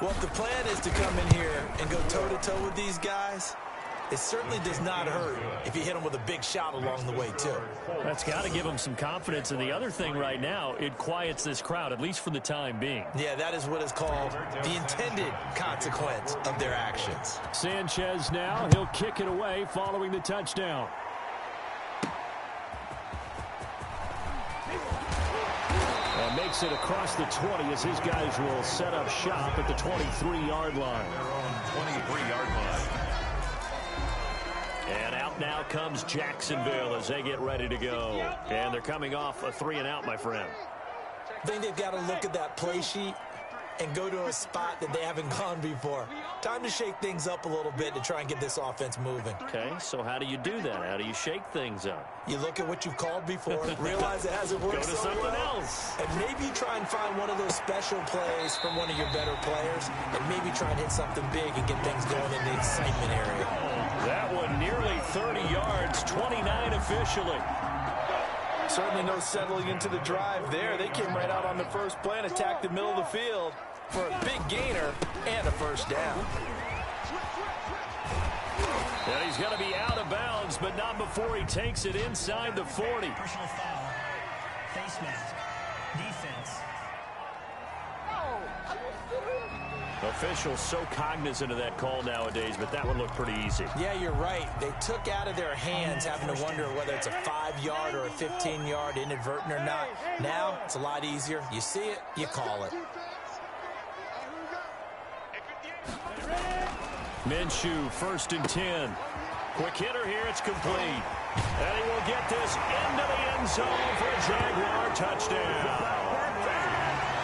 Well, if the plan is to come in here and go toe-to-toe with these guys, it certainly does not hurt if you hit them with a big shot along the way, too. That's got to give them some confidence. And the other thing right now, it quiets this crowd, at least for the time being. Yeah, that is what is called the intended consequence of their actions. Sanchez now, he'll kick it away following the touchdown. And makes it across the 20 as his guys will set up shop at the 23-yard line. Their own 23-yard line. And out now comes Jacksonville as they get ready to go. And they're coming off a 3-and-out, my friend. I think they've got to look at that play sheet and go to a spot that they haven't gone before. Time to shake things up a little bit to try and get this offense moving. Okay, so how do you do that? How do you shake things up? You look at what you've called before, realize it hasn't worked Go to something else. and maybe try and find one of those special plays from one of your better players, and maybe try and hit something big and get things going in the excitement area. That one nearly 30 yards, 29 officially. Certainly no settling into the drive there. They came right out on the first play and attacked the middle of the field for a big gainer and a first down. And he's going to be out of bounds, but not before he takes it inside the 40. Personal foul. Face mask. Defense. Officials so cognizant of that call nowadays, but that one looked pretty easy. Yeah, you're right. They took out of their hands having to wonder whether it's a 5-yard or a 15-yard inadvertent or not. Now, it's a lot easier. You see it, you call it. Minshew, 1st and 10. Quick hitter here, it's complete. And he will get this into the end zone for a Jaguar touchdown.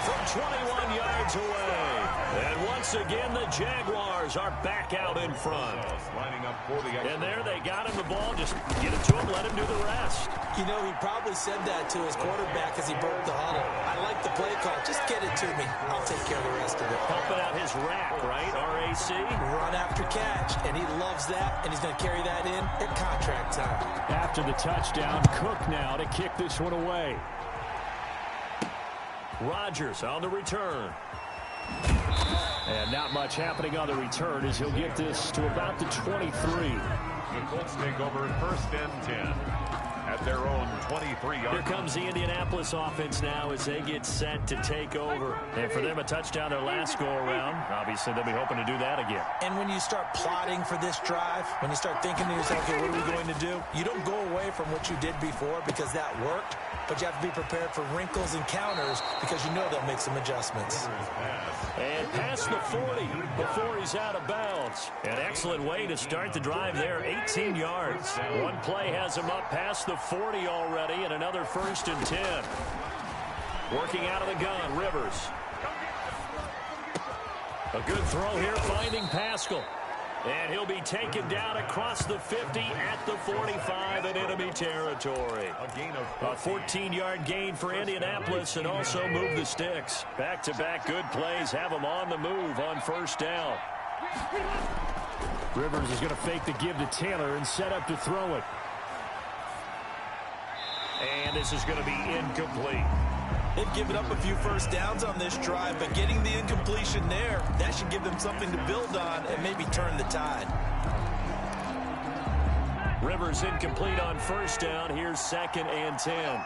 From 21 yards away. And once again, the Jaguars are back out in front. Lining up for the extra. And there they got him the ball. Just get it to him, let him do the rest. You know, he probably said that to his quarterback as he broke the huddle. I like the play call. Just get it to me. I'll take care of the rest of it. Helping out his rack, right? RAC. Run after catch, and he loves that, and he's going to carry that in at contract time. After the touchdown, Cook now to kick this one away. Rodgers on the return. And not much happening on the return as he'll get this to about the 23. The Colts take over 1st and 10 at their own 23-yard. Here comes the Indianapolis offense now as they get set to take over. And for them, a touchdown their last go-around. Obviously, they'll be hoping to do that again. And when you start plotting for this drive, when you start thinking to yourself, okay, what are we going to do? You don't go away from what you did before because that worked, but you have to be prepared for wrinkles and counters because you know they'll make some adjustments. And past the 40 before he's out of bounds. An excellent way to start the drive there, 18 yards. One play has him up past the 40 already, and another 1st and 10. Working out of the gun, Rivers. A good throw here, finding Pascal. And he'll be taken down across the 50 at the 45 in enemy territory. A 14-yard gain for Indianapolis and also move the sticks. Back-to-back good plays have them on the move on 1st down. Rivers is going to fake the give to Taylor and set up to throw it. And this is going to be incomplete. They've given up a few first downs on this drive, but getting the incompletion there, that should give them something to build on and maybe turn the tide. Rivers incomplete on 1st down. Here's 2nd and 10.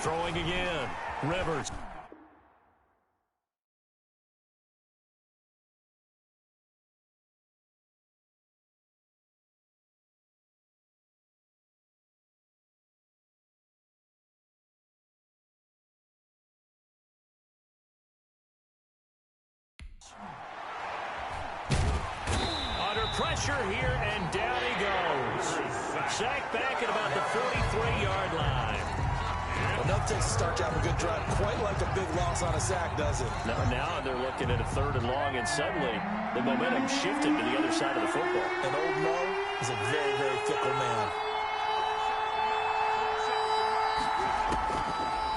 Throwing again. Rivers. Under pressure here, and down he goes. Sacked back at about the 43-yard line. Well, nothing takes a start to have a good drive. Quite like a big loss on a sack, does it? Now they're looking at a 3rd and long, and suddenly the momentum shifted to the other side of the football. And old Mo is a very, very fickle man.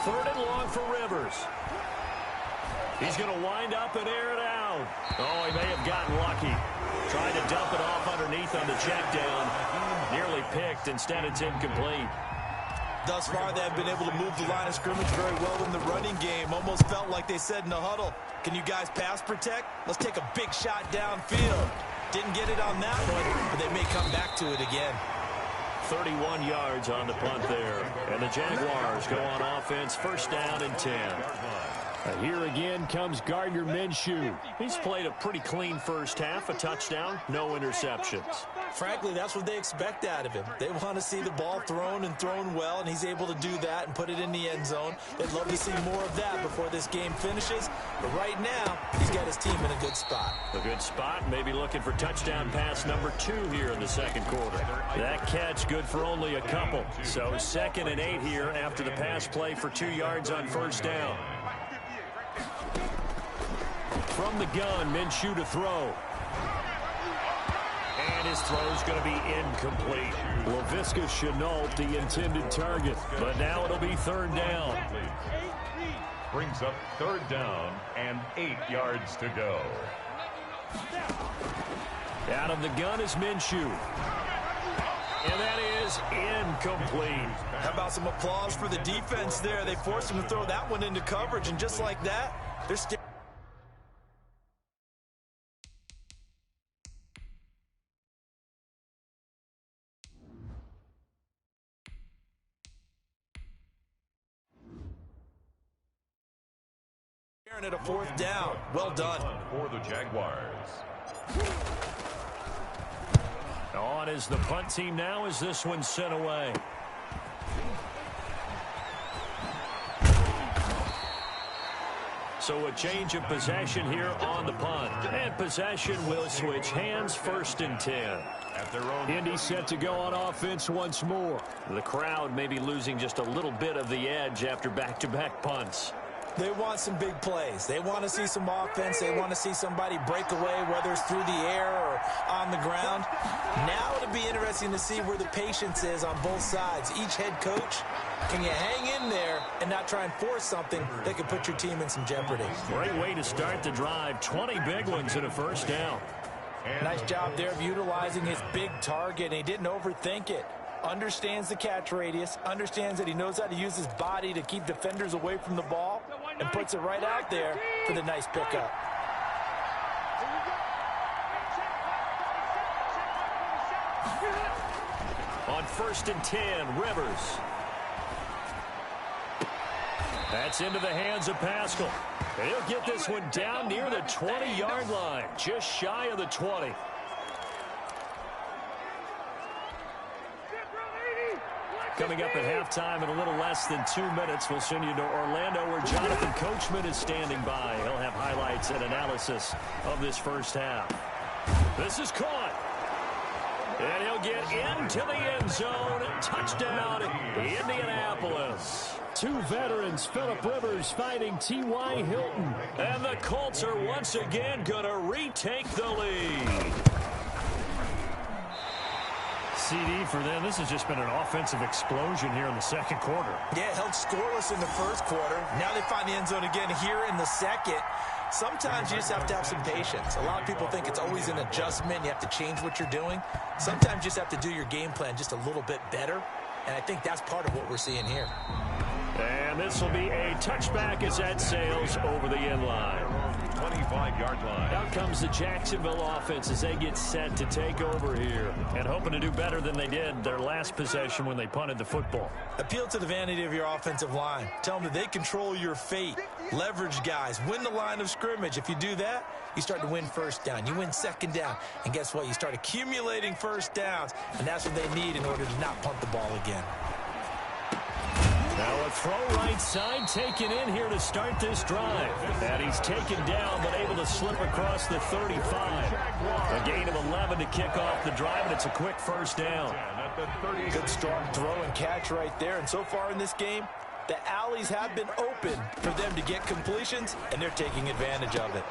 3rd and long for Rivers. He's going to wind up and air it out. Oh, he may have gotten lucky. Trying to dump it off underneath on the check down. Nearly picked. Instead, it's incomplete. Thus far, they have been able to move the line of scrimmage very well in the running game. Almost felt like they said in the huddle, Can you guys pass protect? Let's take a big shot downfield. Didn't get it on that one, but they may come back to it again. 31 yards on the punt there. And the Jaguars go on offense, first down and 10. Here again comes Gardner Minshew. He's played a pretty clean first half, a touchdown, no interceptions. Frankly, that's what they expect out of him. They want to see the ball thrown and thrown well, and he's able to do that and put it in the end zone. They'd love to see more of that before this game finishes. But right now, he's got his team in a good spot. A good spot, maybe looking for touchdown pass number 2 here in the second quarter. That catch good for only a couple. So 2nd and 8 here after the pass play for 2 yards on first down. From the gun, Minshew to throw. And his throw's going to be incomplete. Laviska Shenault, the intended target. But now it'll be 3rd down. Brings up 3rd down and 8 yards to go. Out of the gun is Minshew. And that is incomplete. How about some applause for the defense there? They forced him to throw that one into coverage, and just like that, they're still... at a 4th down. Well done. For the Jaguars. On is the punt team now as this one's sent away. So a change of possession here on the punt. And possession will switch hands, 1st and 10. At their own Indy set to go on offense once more. The crowd may be losing just a little bit of the edge after back-to-back punts. They want some big plays. They want to see some offense. They want to see somebody break away, whether it's through the air or on the ground. Now it'll be interesting to see where the patience is on both sides. Each head coach, can you hang in there and not try and force something that could put your team in some jeopardy? Great way to start the drive. 20 big ones and a first down. Nice job there of utilizing his big target, and he didn't overthink it. Understands the catch radius, understands that he knows how to use his body to keep defenders away from the ball, and puts it right out there for the nice pickup. On 1st and 10, Rivers. That's into the hands of Pascal. And he'll get this one down near the 20-yard line, just shy of the 20. Coming up at halftime in a little less than 2 minutes, we'll send you to Orlando where Jonathan Coachman is standing by. He'll have highlights and analysis of this first half. This is caught. And he'll get into the end zone. Touchdown, Indianapolis. 2 veterans, Phillip Rivers fighting T.Y. Hilton. And the Colts are once again going to retake the lead. CD for them. This has just been an offensive explosion here in the second quarter. Yeah, held scoreless in the first quarter. Now they find the end zone again here in the second. Sometimes you just have to have some patience. A lot of people think it's always an adjustment. You have to change what you're doing. Sometimes you just have to do your game plan just a little bit better. And I think that's part of what we're seeing here. And this will be a touchback as that sails over the end line. 25-yard line. Out comes the Jacksonville offense as they get set to take over here and hoping to do better than they did their last possession when they punted the football. Appeal to the vanity of your offensive line. Tell them that they control your fate. Leverage guys. Win the line of scrimmage. If you do that, you start to win first down. You win second down. And guess what? You start accumulating first downs. And that's what they need in order to not punt the ball again. Now a throw right side taken in here to start this drive. And he's taken down but able to slip across the 35. A gain of 11 to kick off the drive, and it's a quick first down. Good strong throw and catch right there. And so far in this game, the alleys have been open for them to get completions, and they're taking advantage of it.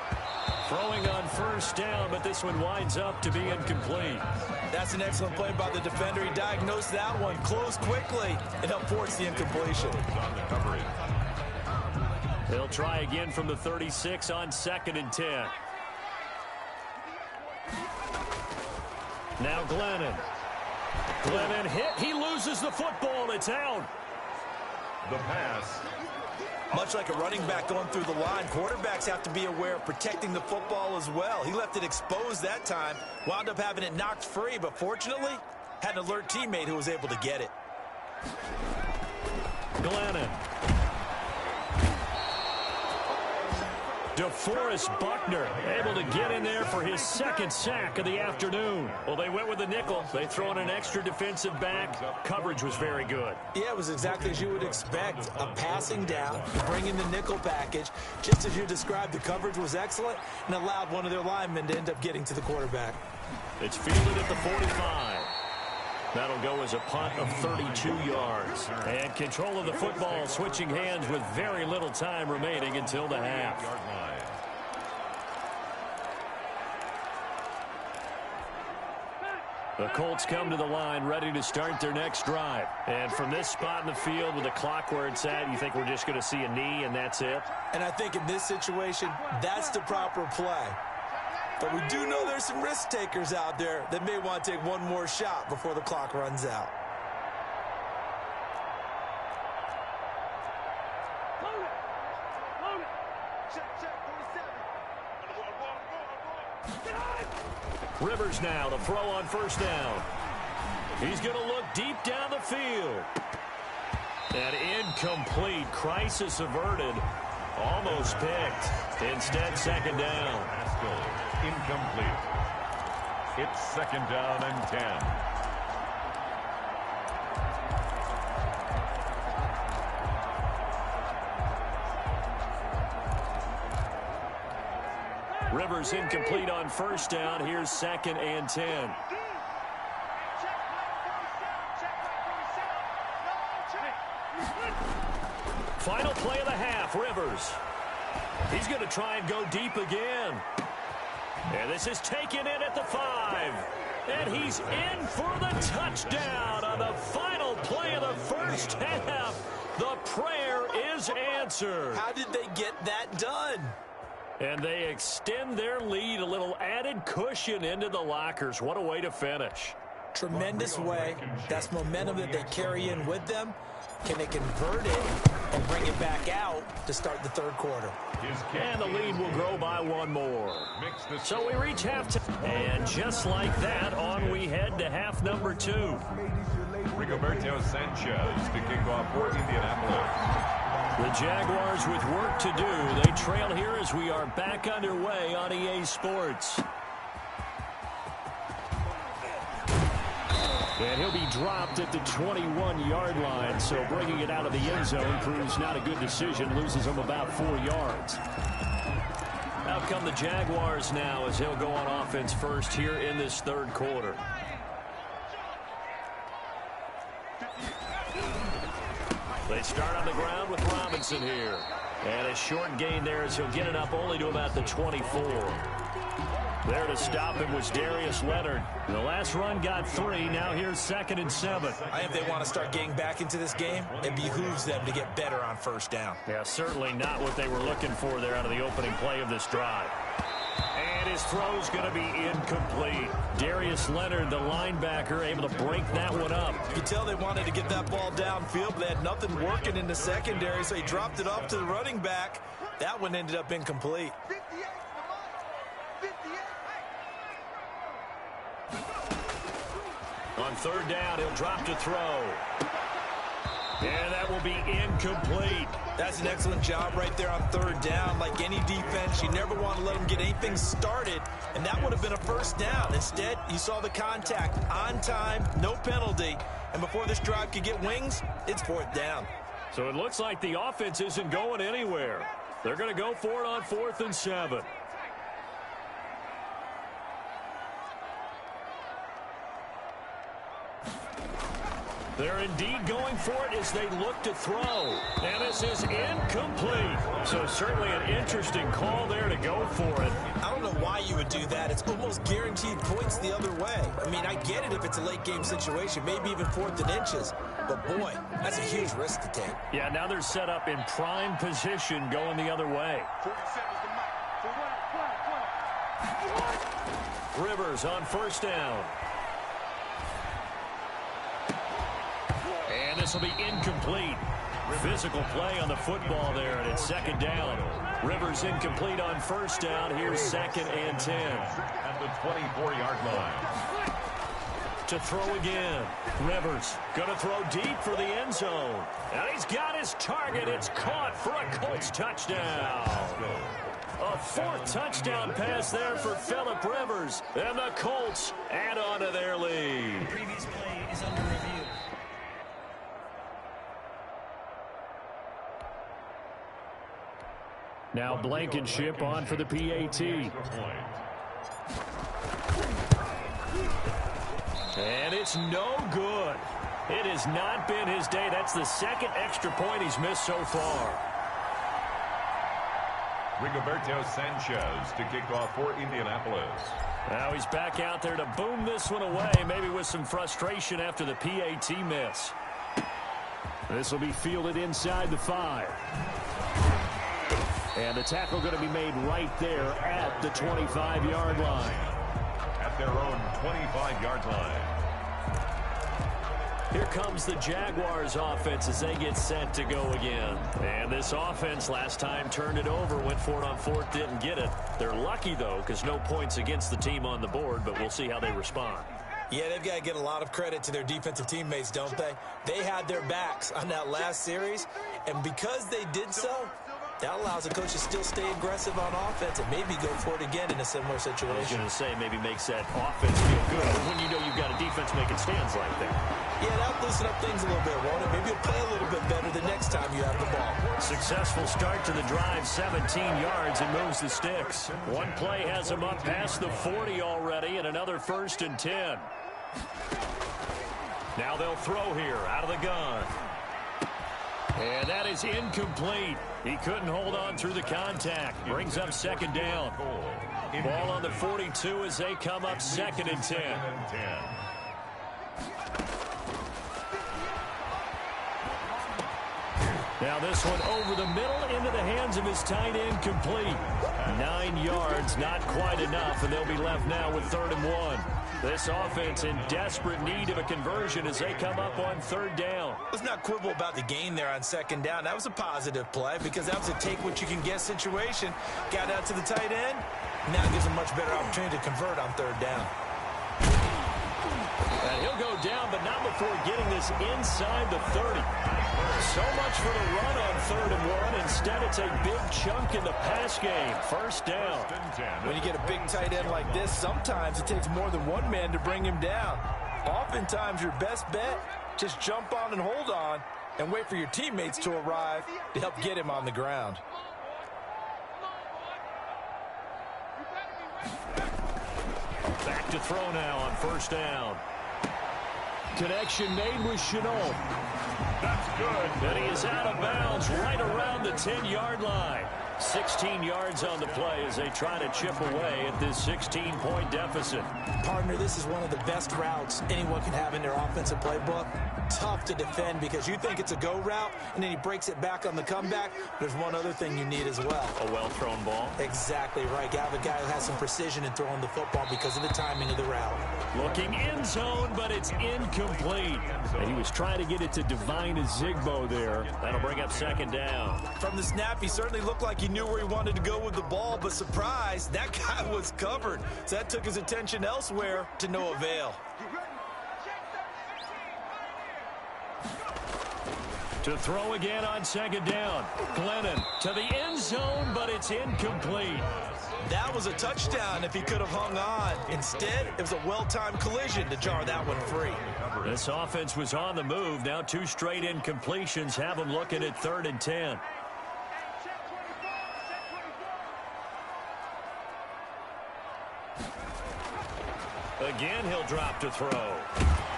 Throwing on first down, but this one winds up to be incomplete. That's an excellent play by the defender. He diagnosed that one, closed quickly, and helped force the incompletion. They'll try again from the 36 on 2nd and 10. Now Glennon. Glennon hit. He loses the football. It's out. The pass Much like a running back going through the line, quarterbacks have to be aware of protecting the football as well. He left it exposed that time, wound up having it knocked free, but fortunately, had an alert teammate who was able to get it. Glennon. DeForest Buckner able to get in there for his second sack of the afternoon. Well, they went with the nickel. They throw in an extra defensive back. Coverage was very good. Yeah, it was exactly as you would expect. A passing down, bring in the nickel package. Just as you described, the coverage was excellent and allowed one of their linemen to end up getting to the quarterback. It's fielded at the 45. That'll go as a punt of 32 yards. And control of the football switching hands with very little time remaining until the half. The Colts come to the line ready to start their next drive. And from this spot in the field with the clock where it's at, you think we're just going to see a knee and that's it? And I think in this situation, that's the proper play. But we do know there's some risk takers out there that may want to take one more shot before the clock runs out. Rivers now to throw on first down. He's going to look deep down the field. And incomplete. Crisis averted. Almost picked. Instead, second down. Incomplete. It's second down and 10. Rivers incomplete on first down. Here's second and 10. Final play of the half, Rivers. He's going to try and go deep again. And this is taken in at the 5. And he's in for the touchdown on the final play of the first half. The prayer is answered. How did they get that done? And they extend their lead, a little added cushion into the lockers. What a way to finish. Tremendous way. That's momentum that they carry in with them. Can they convert it and bring it back out to start the third quarter? And the lead will grow by one more. So we reach halftime. And just like that, on we head to half number 2. Rigoberto Sanchez to kick off for Indianapolis. The Jaguars with work to do. They trail here as we are back underway on EA Sports. And he'll be dropped at the 21-yard line, so bringing it out of the end zone proves not a good decision, loses him about 4 yards. Out come the Jaguars now as he'll go on offense first here in this third quarter. They start on the ground with Robinson here. And a short gain there as he'll get it up only to about the 24. There to stop him was Darius Leonard. The last run got 3. Now here's second and 7. I think if they want to start getting back into this game, it behooves them to get better on first down. Yeah, certainly not what they were looking for there out of the opening play of this drive. And his throw's going to be incomplete. Darius Leonard, the linebacker, able to break that one up. You can tell they wanted to get that ball downfield, but they had nothing working in the secondary, so he dropped it off to the running back. That one ended up incomplete. On third down, he'll drop to throw. And that will be incomplete. That's an excellent job right there on third down. Like any defense, you never want to let them get anything started, and that would have been a first down. Instead, you saw the contact on time, no penalty, and before this drive could get wings, it's fourth down. So it looks like the offense isn't going anywhere. They're going to go for it on 4th and 7. They're indeed going for it as they look to throw. And this is incomplete. So certainly an interesting call there to go for it. I don't know why you would do that. It's almost guaranteed points the other way. I mean, I get it if it's a late game situation, maybe even 4th and inches. But boy, that's a huge risk to take. Yeah, now they're set up in prime position going the other way. Rivers on first down. And this will be incomplete. Physical play on the football there, and it's second down. Rivers incomplete on first down. Here's 2nd and 10. At the 24-yard line. To throw again. Rivers going to throw deep for the end zone. And he's got his target. It's caught for a Colts touchdown. A 4th touchdown pass there for Phillip Rivers. And the Colts add on to their lead. The previous play is under review. Now Blankenship on for the PAT. And it's no good. It has not been his day. That's the 2nd extra point he's missed so far. Rigoberto Sanchez to kick off for Indianapolis. Now he's back out there to boom this one away, maybe with some frustration after the PAT miss. This will be fielded inside the 5. And the tackle going to be made right there at the 25-yard line. At their own 25-yard line. Here comes the Jaguars offense as they get set to go again. And this offense last time turned it over, went for it on 4th, didn't get it. They're lucky, though, because no points against the team on the board, but we'll see how they respond. Yeah, they've got to get a lot of credit to their defensive teammates, don't they? They had their backs on that last series, and because they did so, that allows the coach to still stay aggressive on offense and maybe go for it again in a similar situation. I was going to say maybe makes that offense feel good when you know you've got a defense making stands like that. Yeah, that'll loosen up things a little bit, won't it? Maybe you'll play a little bit better the next time you have the ball. Successful start to the drive, 17 yards, and moves the sticks. One play has him up past the 40 already, and another 1st and 10. Now they'll throw here out of the gun. And that is incomplete. He couldn't hold on through the contact. Brings up 2nd down. Ball on the 42 as they come up 2nd and 10. Now this one over the middle into the hands of his tight end, complete. 9 yards, not quite enough, and they'll be left now with 3rd and 1. This offense in desperate need of a conversion as they come up on 3rd down. Let's not quibble about the gain there on 2nd down. That was a positive play because that was a take-what-you-can-get situation. Got out to the tight end. Now gives him much better opportunity to convert on 3rd down. And he'll go down, but not before getting this inside the 30. So much for the run on 3rd and 1. Instead, it's a big chunk in the pass game. 1st down. When you get a big tight end like this, sometimes it takes more than one man to bring him down. Oftentimes, your best bet, just jump on and hold on and wait for your teammates to arrive to help get him on the ground. Back to throw now on 1st down. Connection made with Chenault. That's good. And he is out of bounds right around the 10-yard line. 16 yards on the play as they try to chip away at this 16-point deficit. Partner, this is one of the best routes anyone can have in their offensive playbook. Tough to defend because you think it's a go route, and then he breaks it back on the comeback. There's one other thing you need as well. A well-thrown ball. Exactly right. You have a guy who has some precision in throwing the football because of the timing of the route. Looking in zone, but it's incomplete. And he was trying to get it to Divine Zigbo there. That'll bring up 2nd down. From the snap, he certainly looked like he knew where he wanted to go with the ball, but surprise, that guy was covered. So that took his attention elsewhere to no avail. To throw again on 2nd down. Glennon to the end zone, but it's incomplete. That was a touchdown if he could have hung on. Instead, it was a well-timed collision to jar that one free. This offense was on the move. Now 2 straight incompletions have them looking at 3rd and 10. Again, he'll drop to throw.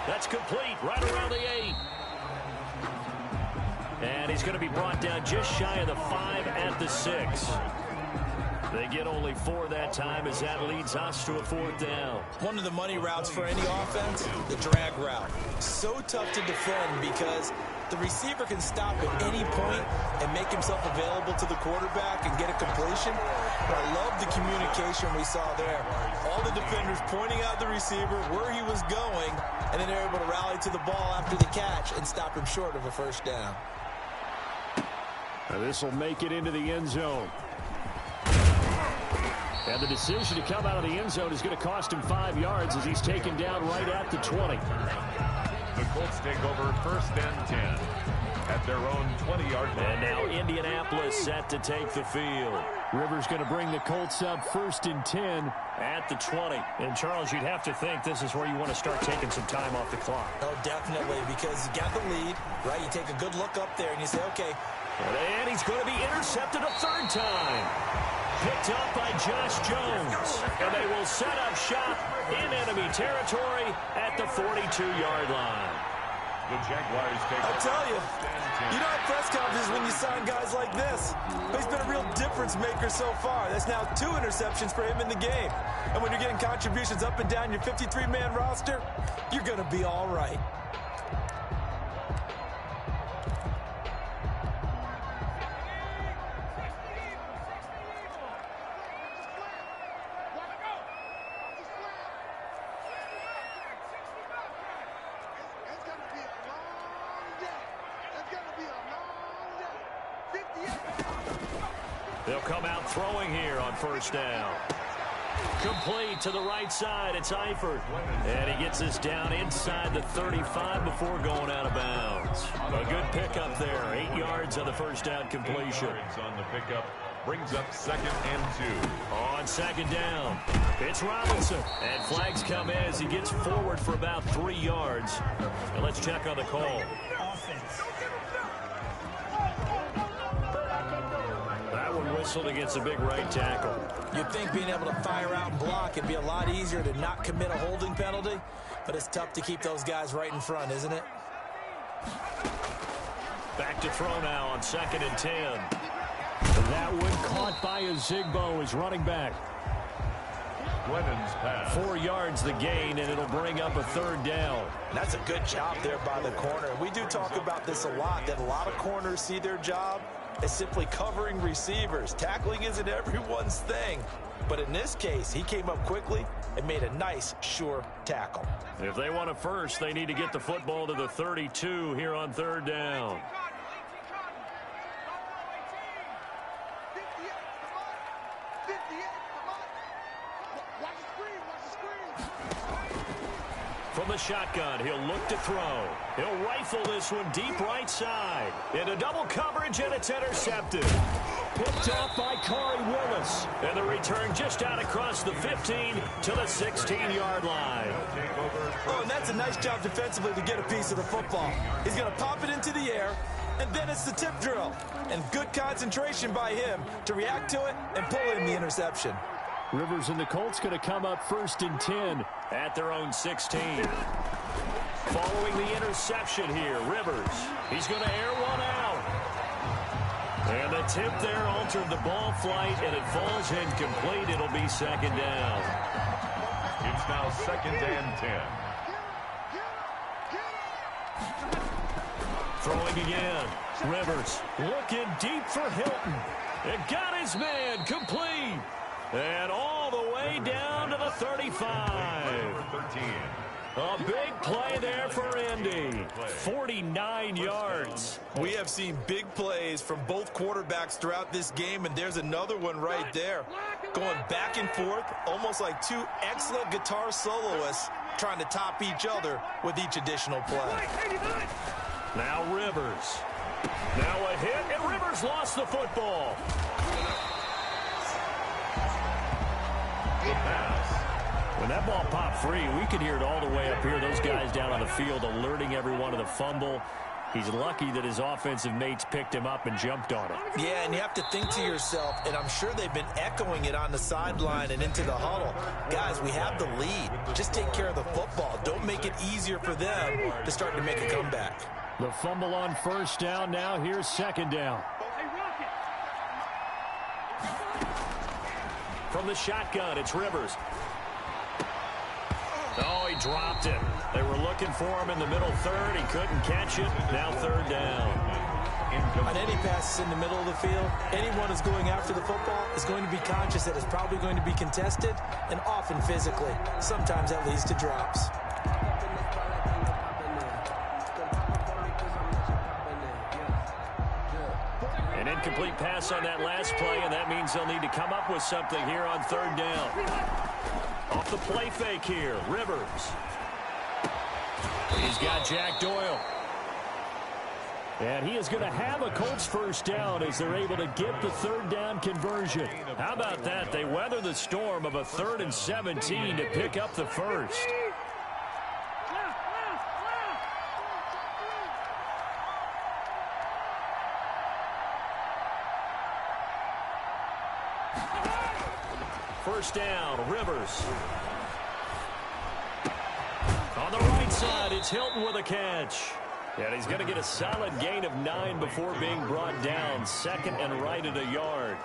That's complete right around the 8. And he's going to be brought down just shy of the 5 at the 6. They get only 4 that time as that leads us to a 4th down. One of the money routes for any offense, the drag route. So tough to defend because the receiver can stop at any point and make himself available to the quarterback and get a completion. But I love the communication we saw there. All the defenders pointing out the receiver, where he was going, and then they're able to rally to the ball after the catch and stop him short of a 1st down. And this will make it into the end zone. And the decision to come out of the end zone is going to cost him 5 yards as he's taken down right at the 20. The Colts take over 1st and 10 at their own 20-yard line. And now Indianapolis set to take the field. Rivers going to bring the Colts up 1st and 10 at the 20. And, Charles, you'd have to think this is where you want to start taking some time off the clock. Oh, definitely, because you got the lead, right? You take a good look up there and you say, okay. And he's going to be intercepted a 3rd time. Picked up by Josh Jones. And they will set up shop in enemy territory at the 42-yard line. The Jaguars take I tell you, you don't have press conferences when you sign guys like this. But he's been a real difference maker so far. That's now 2 interceptions for him in the game. And when you're getting contributions up and down your 53-man roster, you're going to be all right. They'll come out throwing here on 1st down. Complete to the right side. It's Eifert. And he gets us down inside the 35 before going out of bounds. A good pickup there. 8 yards on the 1st down completion. 8 yards on the pickup brings up 2nd and 2. On 2nd down, it's Robinson. And flags come in as he gets forward for about 3 yards. And let's check on the call. Offense. That one whistled against a big right tackle. You'd think being able to fire out and block would be a lot easier to not commit a holding penalty, but it's tough to keep those guys right in front, isn't it? Back to throw now on 2nd and 10. That one caught by Zigbo as running back. Glennon's pass. 4 yards the gain, and it'll bring up a 3rd down. And that's a good job there by the corner. We do talk about this a lot, that a lot of corners see their job as simply covering receivers. Tackling isn't everyone's thing. But in this case, he came up quickly and made a nice, sure tackle. If they want a first, they need to get the football to the 32 here on 3rd down. From the shotgun, he'll look to throw. He'll rifle this one deep right side. Into double coverage, and it's intercepted. Picked off by Corey Willis. And the return just out across the 15 to the 16-yard line. Oh, and that's a nice job defensively to get a piece of the football. He's going to pop it into the air, and then it's the tip drill. And good concentration by him to react to it and pull in the interception. Rivers and the Colts going to come up 1st and 10 at their own 16. Following the interception here, Rivers. He's going to air one out. And the tip there altered the ball flight, and it falls incomplete. It'll be 2nd down. It's now 2nd and 10. Throwing again. Rivers looking deep for Hilton. It got his man complete. And all the way down to the 35. 13. A big play there for Indy. 49 yards. We have seen big plays from both quarterbacks throughout this game, and there's another one right there. Going back and forth, almost like 2 excellent guitar soloists trying to top each other with each additional play. Now Rivers. Now a hit, and Rivers lost the football. When that ball popped free, we could hear it all the way up here. Those guys down on the field alerting everyone of the fumble. He's lucky that his offensive mates picked him up and jumped on it. Yeah, and you have to think to yourself, and I'm sure they've been echoing it on the sideline and into the huddle. Guys, we have the lead. Just take care of the football. Don't make it easier for them to start to make a comeback. The fumble on 1st down. Now here's 2nd down. From the shotgun, it's Rivers. Oh, he dropped it. They were looking for him in the middle 3rd. He couldn't catch it. Now 3rd down. On any passes in the middle of the field, anyone who's going after the football is going to be conscious that it's probably going to be contested, and often physically. Sometimes that leads to drops. An incomplete pass on that last play, and that means they'll need to come up with something here on third down. Off the play fake here, Rivers. He's got Jack Doyle. And he is going to have a Colts first down as they're able to get the third down conversion. How about that? They weather the storm of a 3rd and 17 to pick up the first. First down, Rivers. On the right side, it's Hilton with a catch. And he's going to get a solid gain of 9 before being brought down. Second and right at a yard.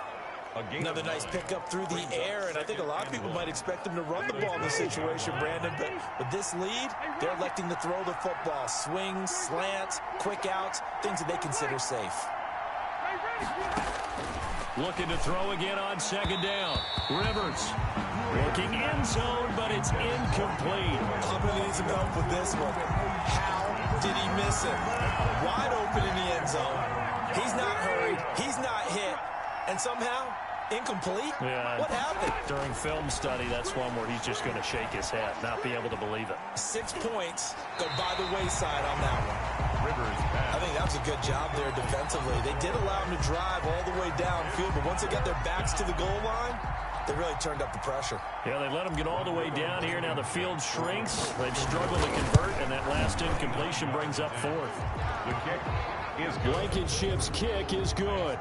Another nice pickup through the air, and I think a lot of people might expect him to run the ball in this situation, Brandon. But with this lead, they're electing to throw the football. Swings, slants, quick outs, things that they consider safe. Looking to throw again on second down. Rivers looking end zone, but it's incomplete. I'm going to need some help with this one. How did he miss it? Wide open in the end zone. He's not hurried. He's not hit. And somehow, incomplete? Yeah. What happened? During film study, that's one where he's just going to shake his head, not be able to believe it. 6 points go by the wayside on that one. I think that was a good job there defensively. They did allow him to drive all the way downfield, but once they got their backs to the goal line, they really turned up the pressure. Yeah, they let him get all the way down here. Now the field shrinks. They've struggled to convert, and that last incompletion brings up 4th. The kick is good. Blankenship's kick is good.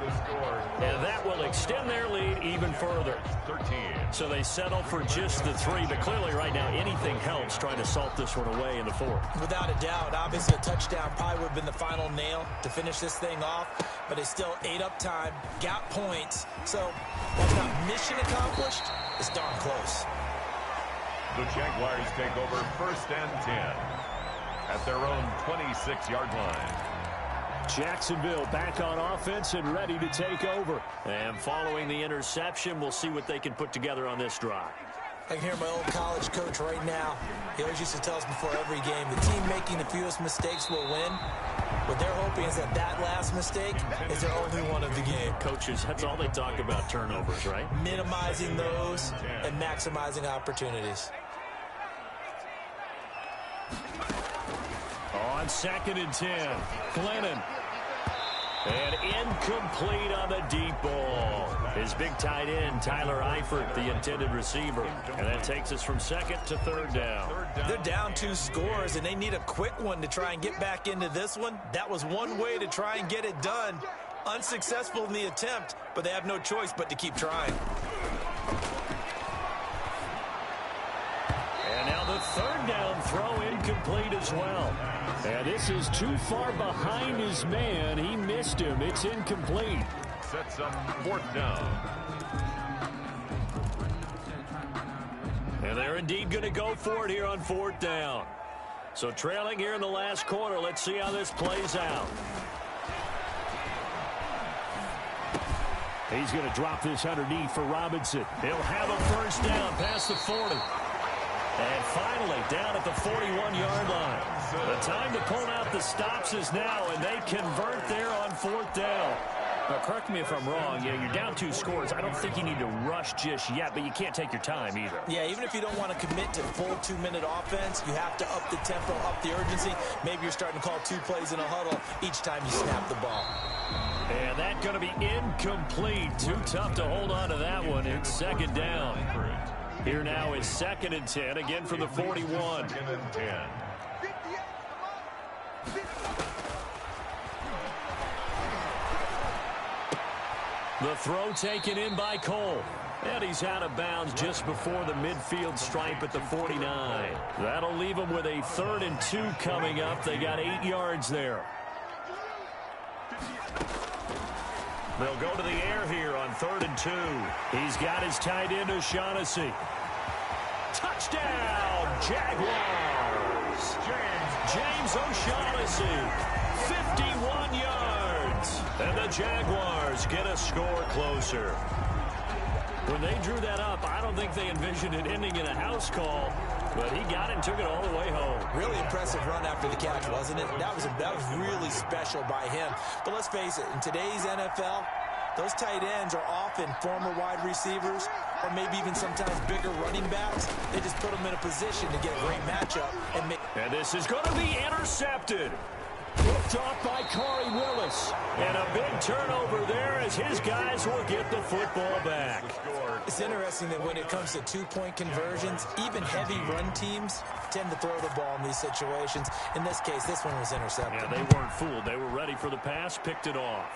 And that will extend their lead even further. 13. So they settle for just the 3, but clearly right now anything helps trying to salt this one away in the 4th. Without a doubt, obviously a touchdown probably would have been the final nail to finish this thing off, but it's still ate up time, got points, so while it's not mission accomplished, it's darn close. The Jaguars take over 1st and 10 at their own 26-yard line. Jacksonville back on offense and ready to take over. And following the interception, we'll see what they can put together on this drive. I can hear my old college coach right now. He always used to tell us before every game, the team making the fewest mistakes will win. What they're hoping is that that last mistake is their only one of the game. Coaches, that's all they talk about, turnovers, right? Minimizing those and maximizing opportunities. On 2nd and 10, Glennon. And incomplete on the deep ball. His big tight end, Tyler Eifert, the intended receiver. And that takes us from 2nd to 3rd down. They're down 2 scores, and they need a quick one to try and get back into this one. That was one way to try and get it done. Unsuccessful in the attempt, but they have no choice but to keep trying. And now the 3rd down throw incomplete as well. And this is too far behind his man. He missed him. It's incomplete. Sets up 4th down. And they're indeed going to go for it here on 4th down. So trailing here in the last quarter. Let's see how this plays out. He's going to drop this underneath for Robinson. He'll have a first down past the 40. And finally, down at the 41-yard line. The time to pull out the stops is now, and they convert there on 4th down. Now, correct me if I'm wrong. Yeah, you're down 2 scores. I don't think you need to rush just yet, but you can't take your time either. Yeah, even if you don't want to commit to full 2-minute offense, you have to up the tempo, up the urgency. Maybe you're starting to call 2 plays in a huddle each time you snap the ball. And that's going to be incomplete. Too tough to hold on to that one. It's 2nd down. Here now is 2nd and 10, again from the 41. 2nd and 10. The throw taken in by Cole. And he's out of bounds just before the midfield stripe at the 49. That'll leave him with a 3rd and 2 coming up. They got 8 yards there. They'll go to the air here on 3rd and 2. He's got his tight end, O'Shaughnessy. Touchdown, Jaguars! James O'Shaughnessy, 51 yards. And the Jaguars get a score closer. When they drew that up, I don't think they envisioned it ending in a house call, but he got it and took it all the way home. Really impressive run after the catch, wasn't it? That was really special by him. But let's face it, in today's NFL, those tight ends are often former wide receivers or maybe even sometimes bigger running backs. They just put them in a position to get a great matchup. And this is going to be intercepted. Picked off by Corey Willis. And a big turnover there as his guys will get the football back. It's interesting that when it comes to two-point conversions, even heavy run teams tend to throw the ball in these situations. In this case, this one was intercepted. Yeah, they weren't fooled. They were ready for the pass, picked it off.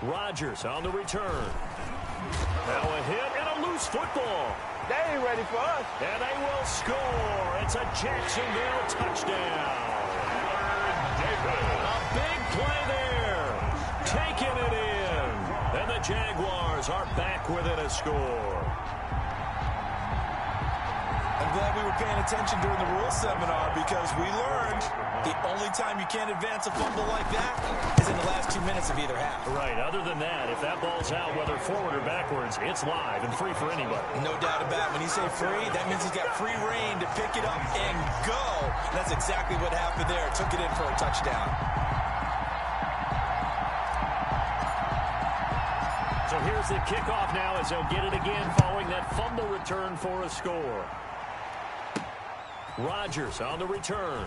Rodgers on the return. Now a hit and a loose football. They ain't ready for us. And they will score. It's a Jacksonville touchdown. A big play there. Taking it in. And the Jaguars are back within a score. I'm glad we were paying attention during the rules seminar because we learned the only time you can't advance a fumble like that is in the last 2 minutes of either half. Right. Other than that, if that ball's out, whether forward or backwards, it's live and free for anybody. No doubt about it. When you say free, that means he's got free reign to pick it up and go. And that's exactly what happened there. Took it in for a touchdown. So here's the kickoff now as they'll get it again following that fumble return for a score. Rodgers on the return.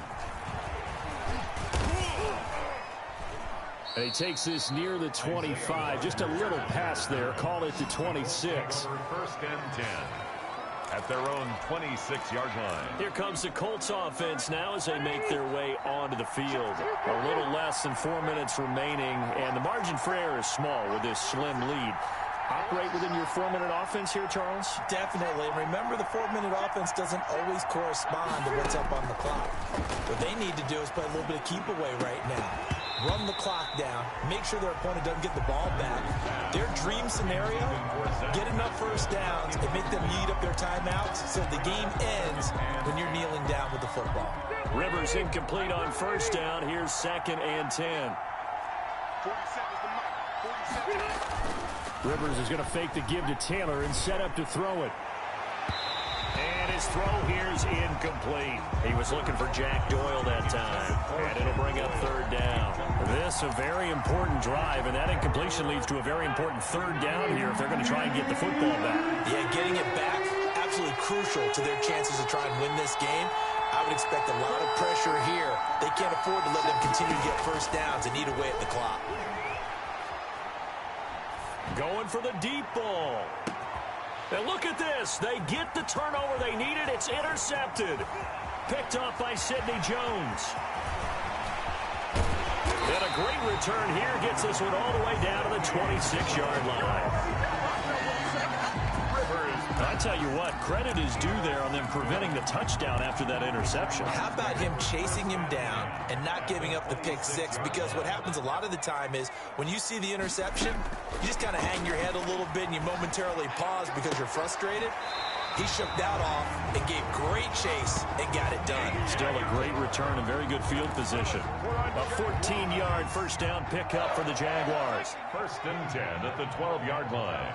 And he takes this near the 25. Just a little pass there. Call it the 26. First and 10 at their own 26-yard line. Here comes the Colts offense now as they make their way onto the field. A little less than 4 minutes remaining, and the margin for error is small with this slim lead. Operate within your 4-minute offense here, Charles? Definitely. And remember, the 4-minute offense doesn't always correspond to what's up on the clock. What they need to do is play a little bit of keep away right now. Run the clock down. Make sure their opponent doesn't get the ball back. Their dream scenario, get enough first downs and make them eat up their timeouts so the game ends when you're kneeling down with the football. Rivers incomplete on first down. Here's 2nd and 10. Rivers is going to fake the give to Taylor and set up to throw it. And his throw here is incomplete. He was looking for Jack Doyle that time. And it'll bring up 3rd down. This a very important drive, and that incompletion leads to a very important 3rd down here if they're going to try and get the football back. Yeah, getting it back, absolutely crucial to their chances to try and win this game. I would expect a lot of pressure here. They can't afford to let them continue to get first downs and eat away at the clock. Going for the deep ball. And look at this. They get the turnover they needed. It's intercepted. Picked off by Sidney Jones. And a great return here gets this one all the way down to the 26-yard line. I tell you what, credit is due there on them preventing the touchdown after that interception. How about him chasing him down and not giving up the pick six? Because what happens a lot of the time is when you see the interception, you just kind of hang your head a little bit and you momentarily pause because you're frustrated. He shook that off and gave great chase and got it done. Still a great return and very good field position. A 14-yard first down pickup for the Jaguars. 1st and 10 at the 12-yard line.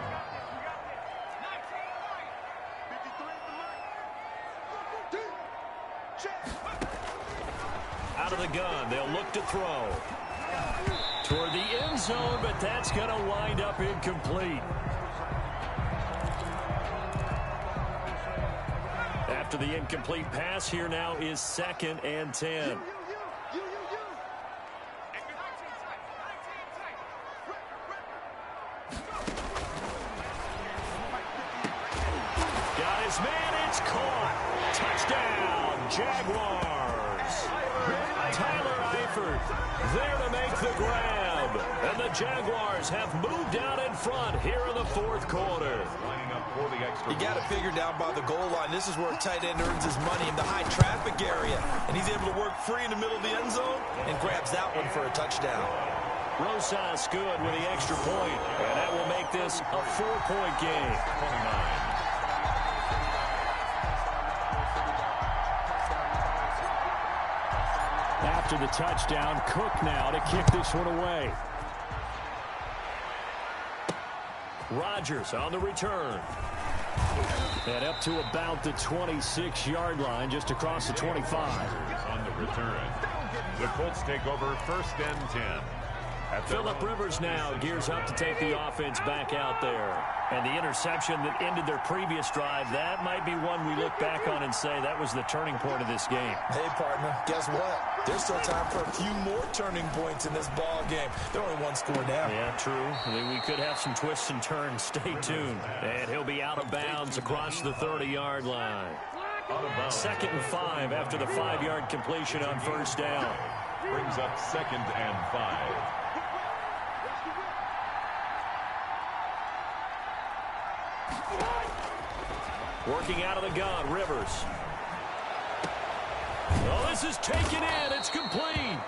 Out of the gun, they'll look to throw. Toward the end zone, but that's going to wind up incomplete. After the incomplete pass, here now is 2nd and 10. Got his man, it's caught. Touchdown, Jaguars. Tyler Eifert there to make the grab. And the Jaguars have moved out in front here in the 4th quarter. You got to figure down by the goal line. This is where a tight end earns his money in the high traffic area. And he's able to work free in the middle of the end zone and grabs that one for a touchdown. Rosas good with the extra point. And that will make this a 4-point game. 29. After the touchdown, Cook now to kick this one away. Rodgers on the return. And up to about the 26-yard line, just across the 25. On the return, the Colts take over 1st and 10. Phillip Rivers now gears up to take the offense back out there. And the interception that ended their previous drive, that might be one we look back on and say that was the turning point of this game. Hey, partner, guess what? There's still time for a few more turning points in this ball game. They're only one score down. Yeah, true. I mean, we could have some twists and turns. Stay tuned. And he'll be out of bounds across the 30-yard line. 2nd and 5 after the 5-yard completion on 1st down. Brings up 2nd and 5. Working out of the gun, Rivers. Oh, this is taken in. It's complete.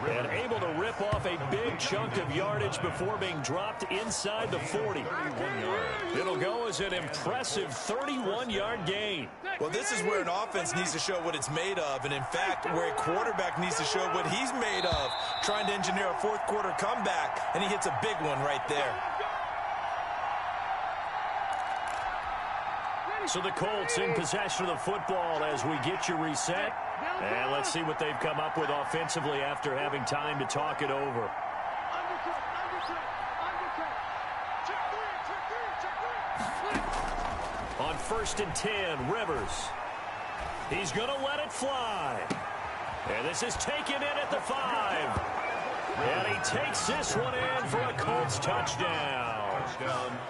And able to rip off a big chunk of yardage before being dropped inside the 40. It'll go as an impressive 31-yard gain. Well, this is where an offense needs to show what it's made of, and in fact, where a quarterback needs to show what he's made of, trying to engineer a 4th quarter comeback, and he hits a big one right there. So the Colts in possession of the football as we get you reset. And let's see what they've come up with offensively after having time to talk it over. On 1st and 10, Rivers. He's going to let it fly. And this is taken in at the 5. And he takes this one in for a Colts touchdown.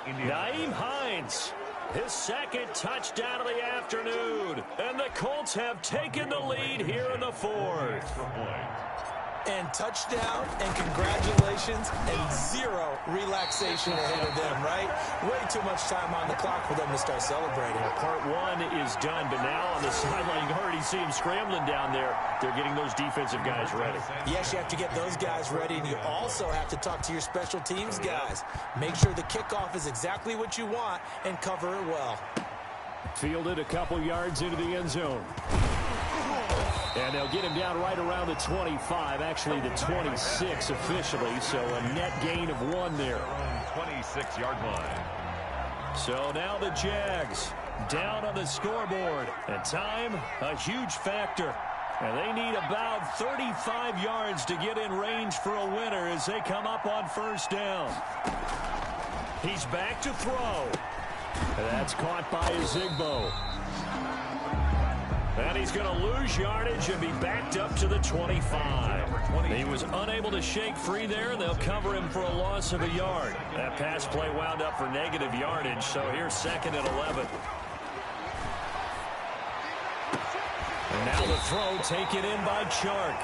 Nyheim Hines. His 2nd touchdown of the afternoon. And the Colts have taken the lead here in the 4th. And touchdown, and congratulations, and 0 relaxation ahead of them, right? Way too much time on the clock for them to start celebrating. Part 1 is done, but now on the sideline, you already see him scrambling down there. They're getting those defensive guys ready. Yes, you have to get those guys ready, and you also have to talk to your special teams guys. Make sure the kickoff is exactly what you want and cover it well. Fielded a couple yards into the end zone. And they'll get him down right around the 25, actually the 26 officially, so a net gain of 1 there. 26-yard line. So now the Jags down on the scoreboard. And time, a huge factor. And they need about 35 yards to get in range for a winner as they come up on 1st down. He's back to throw. And that's caught by Zigbo. And he's going to lose yardage and be backed up to the 25. He was unable to shake free there, and they'll cover him for a loss of a yard. That pass play wound up for negative yardage, so here's 2nd and 11. And now the throw taken in by Chark.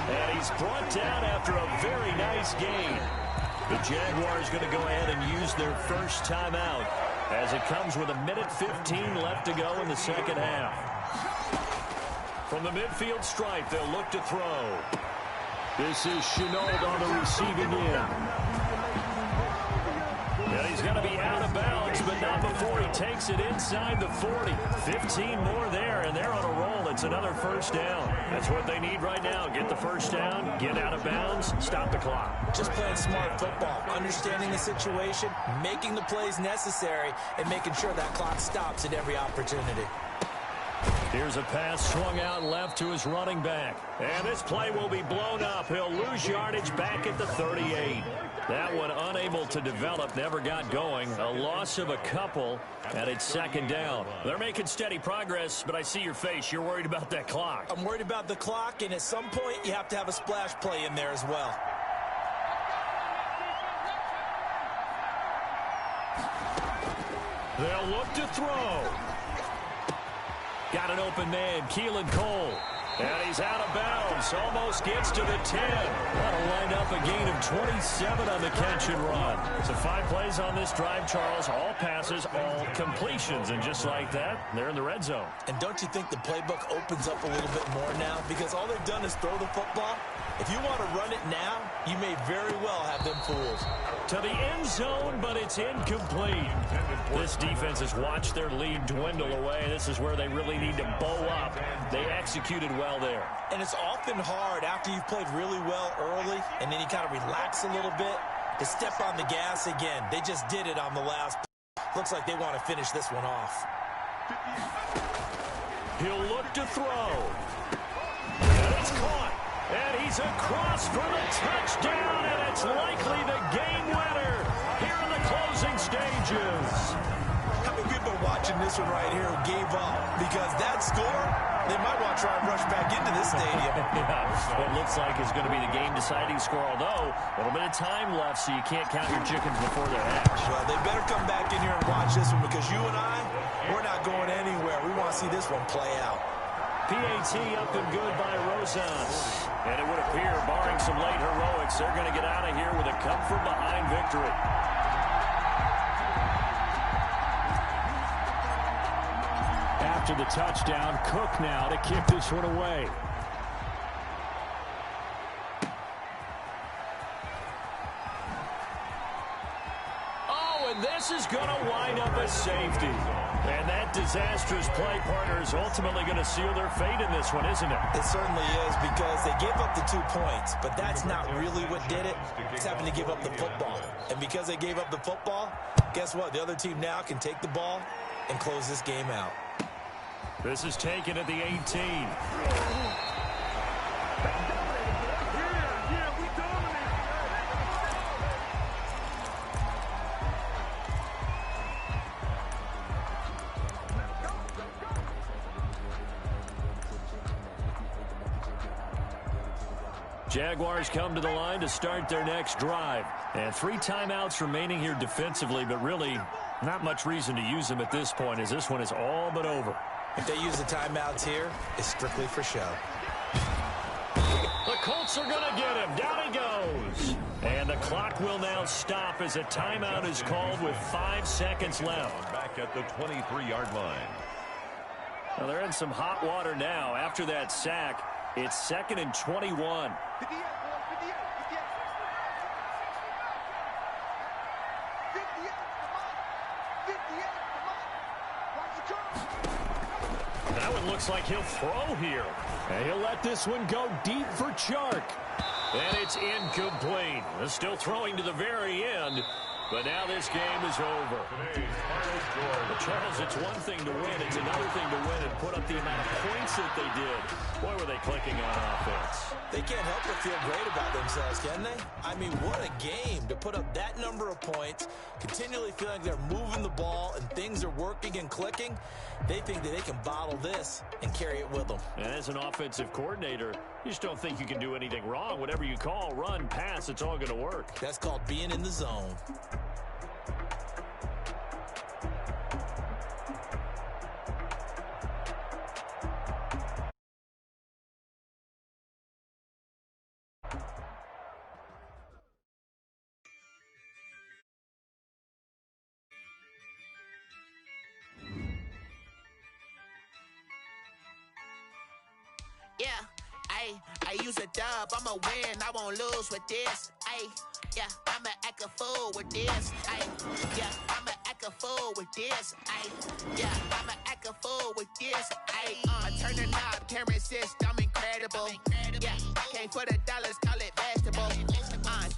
And he's brought down after a very nice gain. The Jaguars going to go ahead and use their first timeout as it comes with 1:15 left to go in the 2nd half. From the midfield stripe, they'll look to throw. This is Chenault on the receiving end. And he's going to be out of bounds, but not before he takes it inside the 40. 15 more there, and they're on a roll. It's another 1st down. That's what they need right now. Get the 1st down, get out of bounds, stop the clock. Just playing smart football, understanding the situation, making the plays necessary, and making sure that clock stops at every opportunity. Here's a pass swung out left to his running back. And this play will be blown up. He'll lose yardage back at the 38. That one unable to develop, never got going. A loss of a couple, and it's 2nd down. They're making steady progress, but I see your face. You're worried about that clock. I'm worried about the clock, and at some point, you have to have a splash play in there as well. They'll look to throw. Got an open man, Keelan Cole. And he's out of bounds. Almost gets to the 10. That'll wind up a gain of 27 on the catch and run. So 5 plays on this drive, Charles. All passes, all completions. And just like that, they're in the red zone. And don't you think the playbook opens up a little bit more now? Because all they've done is throw the football. If you want to run it now, you may very well have them fooled. To the end zone, but it's incomplete. This defense has watched their lead dwindle away. This is where they really need to bow up. They executed well there. And it's often hard after you've played really well early and then you kind of relax a little bit to step on the gas again. They just did it on the last. Looks like they want to finish this one off. He'll look to throw. And it's caught. And he's across for the touchdown, and it's likely the game winner here in the closing stages. How many people are watching this one right here who gave up? Because that score, they might want to try and rush back into this stadium. Yeah, what looks like is going to be the game-deciding score, although a little bit of time left, so you can't count your chickens before they're hatched. Well, they better come back in here and watch this one, because you and I, we're not going anywhere. We want to see this one play out. PAT up and good by Rosas. And it would appear, barring some late heroics, they're going to get out of here with a come-from-behind victory. After the touchdown, Cook now to kick this one away. Oh, and this is going to wind up a safety. And that disastrous play, partner, is ultimately going to seal their fate in this one, isn't it? It certainly is, because they gave up the 2 points, but that's not really what did it. It's having to give up the football. And because they gave up the football, guess what? The other team now can take the ball and close this game out. This is taken at the 18. Jaguars come to the line to start their next drive. And 3 timeouts remaining here defensively, but really not much reason to use them at this point, as this one is all but over. If they use the timeouts here, it's strictly for show. The Colts are going to get him. Down he goes. And the clock will now stop as a timeout is called with 5 seconds left. Back at the 23-yard line. Well, they're in some hot water now. After that sack, it's 2nd and 21. That one looks like he'll throw here. And he'll let this one go deep for Chark. And it's incomplete. They're still throwing to the very end. But now this game is over. But Charles, it's one thing to win. It's another thing to win and put up the amount of points that they did. Boy, were they clicking on offense. They can't help but feel great about themselves, can they? I mean, what a game to put up that number of points, continually feeling like they're moving the ball and things are working and clicking. They think that they can bottle this and carry it with them. And as an offensive coordinator, you just don't think you can do anything wrong. Whatever you call, run, pass, it's all going to work. That's called being in the zone. Yeah, I use a dub, I'ma win, I won't lose with this. Yeah, I'ma act a fool with this. Yeah, I'ma act a fool with this. Yeah, I'ma act a fool with this. I turn the knob, can't resist, I'm incredible. Yeah, came for the dollars, call it vegetable.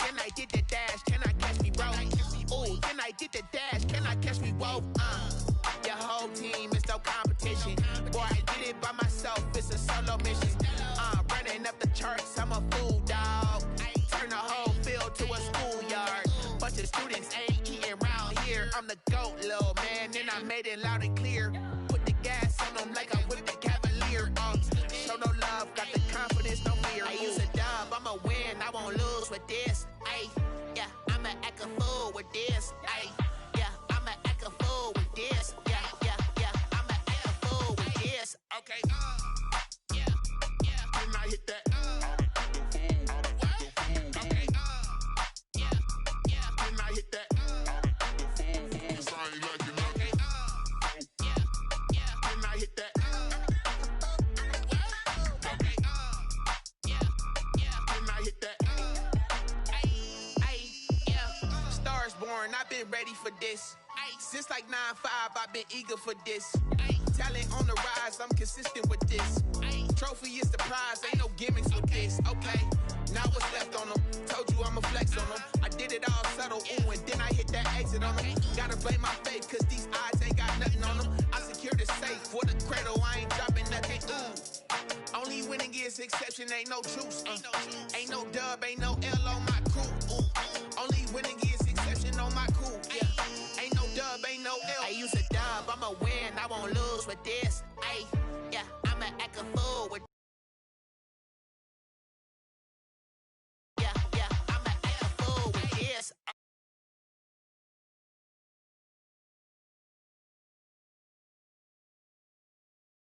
Then I did the dash, can I catch me, bro? Ooh, then I did the dash, can I catch me, whoa? Your whole team is no competition. Boy, I did it by myself, it's a solo mission. Running up the charts, I'm a fool, dog. Turn the whole field to a schoolyard. Bunch of students ain't eating round here. I'm the GOAT, little man, and I made it loud and clear. Put the gas on them like I'm with the Cavalier. Show no love, got the confidence, no fear. I use a dub, I'ma win, I won't lose with this. Yeah, I'ma act a fool with this. Yeah, I'ma act a fool with this. Yeah, I'ma act a fool with this. Okay, yeah, when I hit that. Okay, yeah, when I hit that. When I hit that. Okay, yeah, when I hit that. Yeah, stars born, I've been ready for this. Since like 9-5, I've been eager for this. Talent on the rise, I'm consistent with this. Trophy is the prize, ain't no gimmicks with this. Okay, now what's left on them? Told you I'ma flex on them. I did it all subtle, ooh, and then I hit that exit on them. Gotta blame my faith, cause these eyes ain't got nothing on them. I secured the safe. exception, ain't no juice. Ain't no dub, ain't no L on my crew.